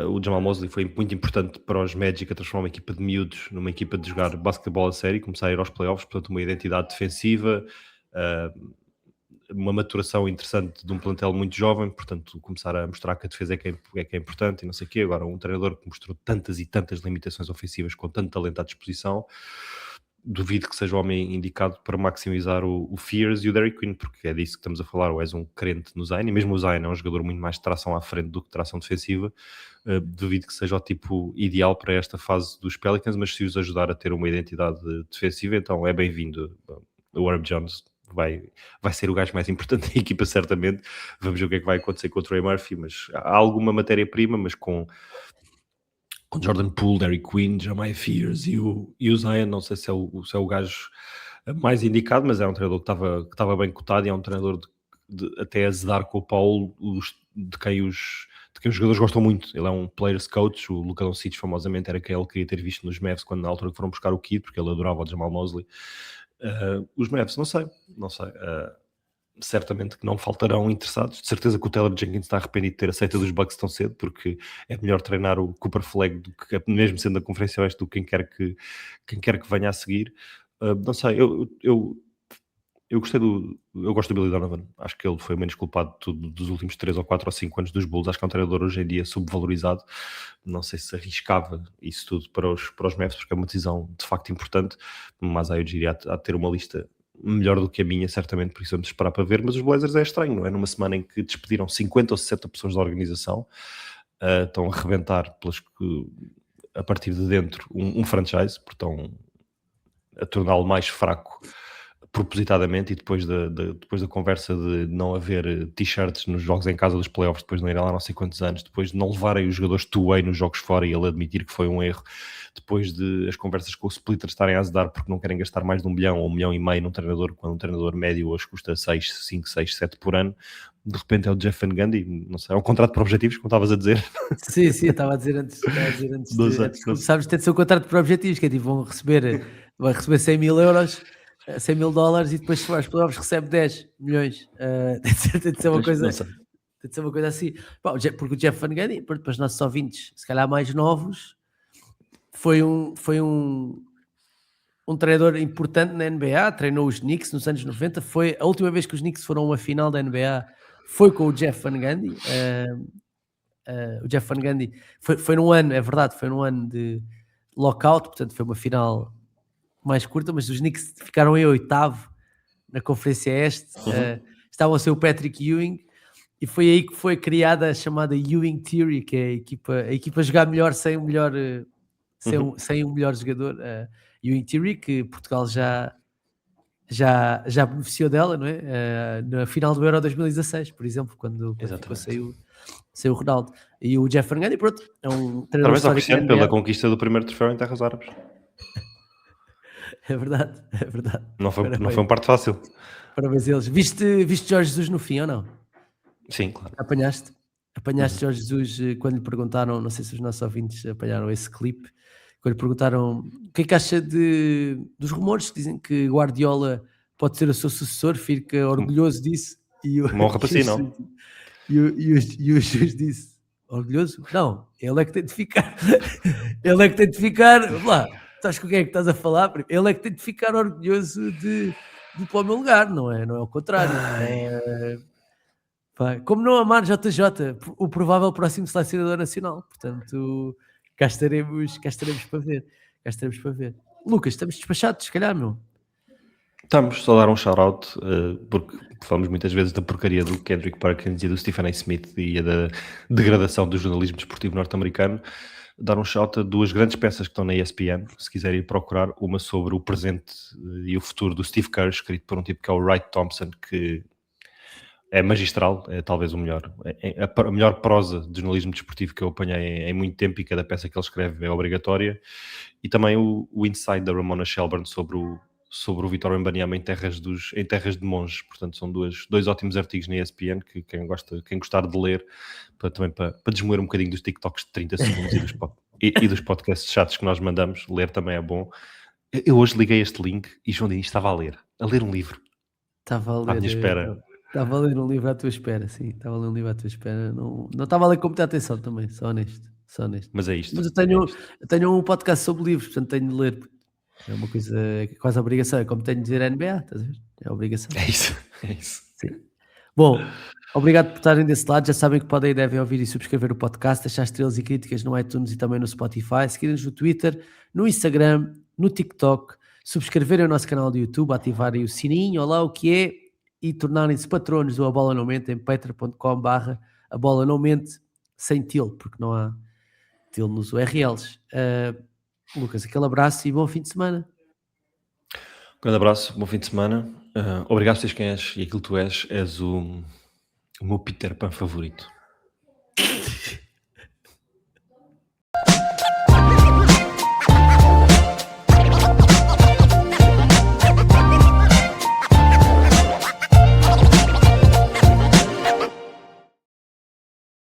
O Jamal Mosley foi muito importante para os Magic a transformar uma equipa de miúdos numa equipa de jogar basquetebol a sério e começar a ir aos playoffs, portanto uma identidade defensiva, uma maturação interessante de um plantel muito jovem, portanto começar a mostrar que a defesa é que é importante e não sei o quê. Agora um treinador que mostrou tantas e tantas limitações ofensivas com tanto talento à disposição, duvido que seja o homem indicado para maximizar o Fears e o Derrick Queen, porque é disso que estamos a falar. Ou és um crente no Zion, e mesmo o Zion é um jogador muito mais de tração à frente do que tração defensiva. Duvido que seja o tipo ideal para esta fase dos Pelicans, mas se os ajudar a ter uma identidade defensiva, então é bem-vindo. O Herb Jones vai ser o gajo mais importante da equipa, certamente. Vamos ver o que é que vai acontecer com o Trey Murphy, mas há alguma matéria-prima, mas com Jordan Poole, Derrick Queen, Jeremiah Fears e o Zion, não sei se é o gajo mais indicado, mas é um treinador que estava bem cotado e é um treinador de até azedar com o Paulo, de quem os jogadores gostam muito. Ele é um players coach. O Luka Doncic famosamente era quem ele queria ter visto nos Mavs quando na altura que foram buscar o Kid, porque ele adorava o Jamal Mosley. Os Mavs, não sei. Certamente que não faltarão interessados. De certeza que o Taylor Jenkins está arrependido de ter aceito dos Bucks tão cedo, porque é melhor treinar o Cooper Flag do que, mesmo sendo da Conferência Oeste, do que quem quer que venha a seguir. Não sei, eu gostei eu gosto do Billy Donovan. Acho que ele foi o menos culpado de tudo dos últimos 3 ou 4 ou 5 anos dos Bulls. Acho que é um treinador hoje em dia subvalorizado. Não sei se arriscava isso tudo para os Mavs, porque é uma decisão de facto importante, mas aí eu diria a ter uma lista melhor do que a minha, certamente, por isso vamos esperar para ver. Mas os Blazers é estranho, não é? Numa semana em que despediram 50 ou 60 pessoas da organização, estão a rebentar a partir de dentro um franchise, porque estão a torná-lo mais fraco propositadamente, e depois da conversa de não haver t-shirts nos jogos em casa dos playoffs, depois de não ir lá não sei quantos anos, depois de não levarem os jogadores two-way nos jogos fora e ele admitir que foi um erro, depois de as conversas com o Splitter estarem a azedar porque não querem gastar mais de 1 bilhão ou 1,5 milhão num treinador, quando um treinador médio hoje custa 5, 6, 7 por ano. De repente é o Jeff Van Gundy, não sei, é um contrato por objetivos, como estavas a dizer. Sim, eu estava a dizer antes de começarmos, tem de ser um contrato por objetivos, que é tipo, vai receber 100 mil euros, 100 mil dólares, e depois se for aos playoffs recebe 10 milhões. Tem de ser uma coisa, assim. Bom, porque o Jeff Van Gundy, para os nossos ouvintes, se calhar mais novos, foi um treinador importante na NBA, treinou os Knicks nos anos 90, foi a última vez que os Knicks foram a uma final da NBA, foi com o Jeff Van Gundy. O Jeff Van Gundy foi num ano, é verdade, foi num ano de lockout, portanto foi uma final mais curta, mas os Knicks ficaram em 8º na Conferência Este. Estavam a ser o Patrick Ewing, e foi aí que foi criada a chamada Ewing Theory, que é a equipa jogar melhor sem o melhor jogador. Ewing Theory, que Portugal já beneficiou dela, não é? Na final do Euro 2016, por exemplo, quando saiu o Ronaldo. E o Jeff Van Gundy, pronto, é um treinador histórico pela conquista do primeiro troféu em terras árabes. É verdade. Não foi um parto fácil. Parabéns a eles. Viste Jorge Jesus no fim ou não? Sim, claro. Apanhaste Jorge Jesus quando lhe perguntaram, não sei se os nossos ouvintes apanharam esse clipe, quando lhe perguntaram o que é que acha dos rumores que dizem que Guardiola pode ser o seu sucessor, fica orgulhoso disso. Uma honra para si, não? E o Jesus disse: orgulhoso? Não, ele é que tem de ficar. Ele é que tem de ficar. Lá, sabes com quem é que estás a falar? Ele é que tem de ficar orgulhoso de para o meu lugar, não é o contrário. Como não amar JJ, o provável próximo selecionador nacional. Portanto, cá estaremos para ver. Lucas, estamos despachados, se calhar, meu. Estamos, só dar um shout-out, porque falamos muitas vezes da porcaria do Kendrick Perkins e do Stephen A. Smith e da degradação do jornalismo desportivo norte-americano. Dar um shout a 2 grandes peças que estão na ESPN, se quiserem procurar, uma sobre o presente e o futuro do Steve Kerr, escrito por um tipo que é o Wright Thompson, que é magistral, é talvez a melhor prosa de jornalismo desportivo que eu apanhei em muito tempo, e cada peça que ele escreve é obrigatória. E também o Inside da Ramona Shelburne sobre o Vitor Wembanyama em terras de monges. Portanto, são dois ótimos artigos na ESPN que quem gostar de ler, para desmoer um bocadinho dos TikToks de 30 segundos e dos podcasts chatos que nós mandamos, ler também é bom. Eu hoje liguei este link e João Diniz estava a ler um livro, Estava a à minha ler, espera. estava a ler um livro à tua espera, sim, estava a ler um livro à tua espera, não estava a ler com muita atenção também, sou honesto, sou honesto. Mas é isto, Mas é isto. eu tenho um podcast sobre livros, portanto tenho de ler, é uma coisa, quase obrigação, é como tenho de dizer NBA, estás a ver? É obrigação, É isso, é isso. sim. Bom, obrigado por estarem desse lado, já sabem que podem e devem ouvir e subscrever o podcast, deixar estrelas e críticas no iTunes e também no Spotify, seguirem-nos no Twitter, no Instagram, no TikTok, subscreverem o nosso canal do YouTube, ativarem o sininho, olá o que é, e tornarem-se patronos do A Bola Não Mente em patreon.com/A Bola Não Mente, sem til, porque não há til nos URLs. Lucas, aquele abraço e bom fim de semana. Um grande abraço, bom fim de semana. Obrigado por seres quem és e aquilo que tu és o meu Peter Pan favorito.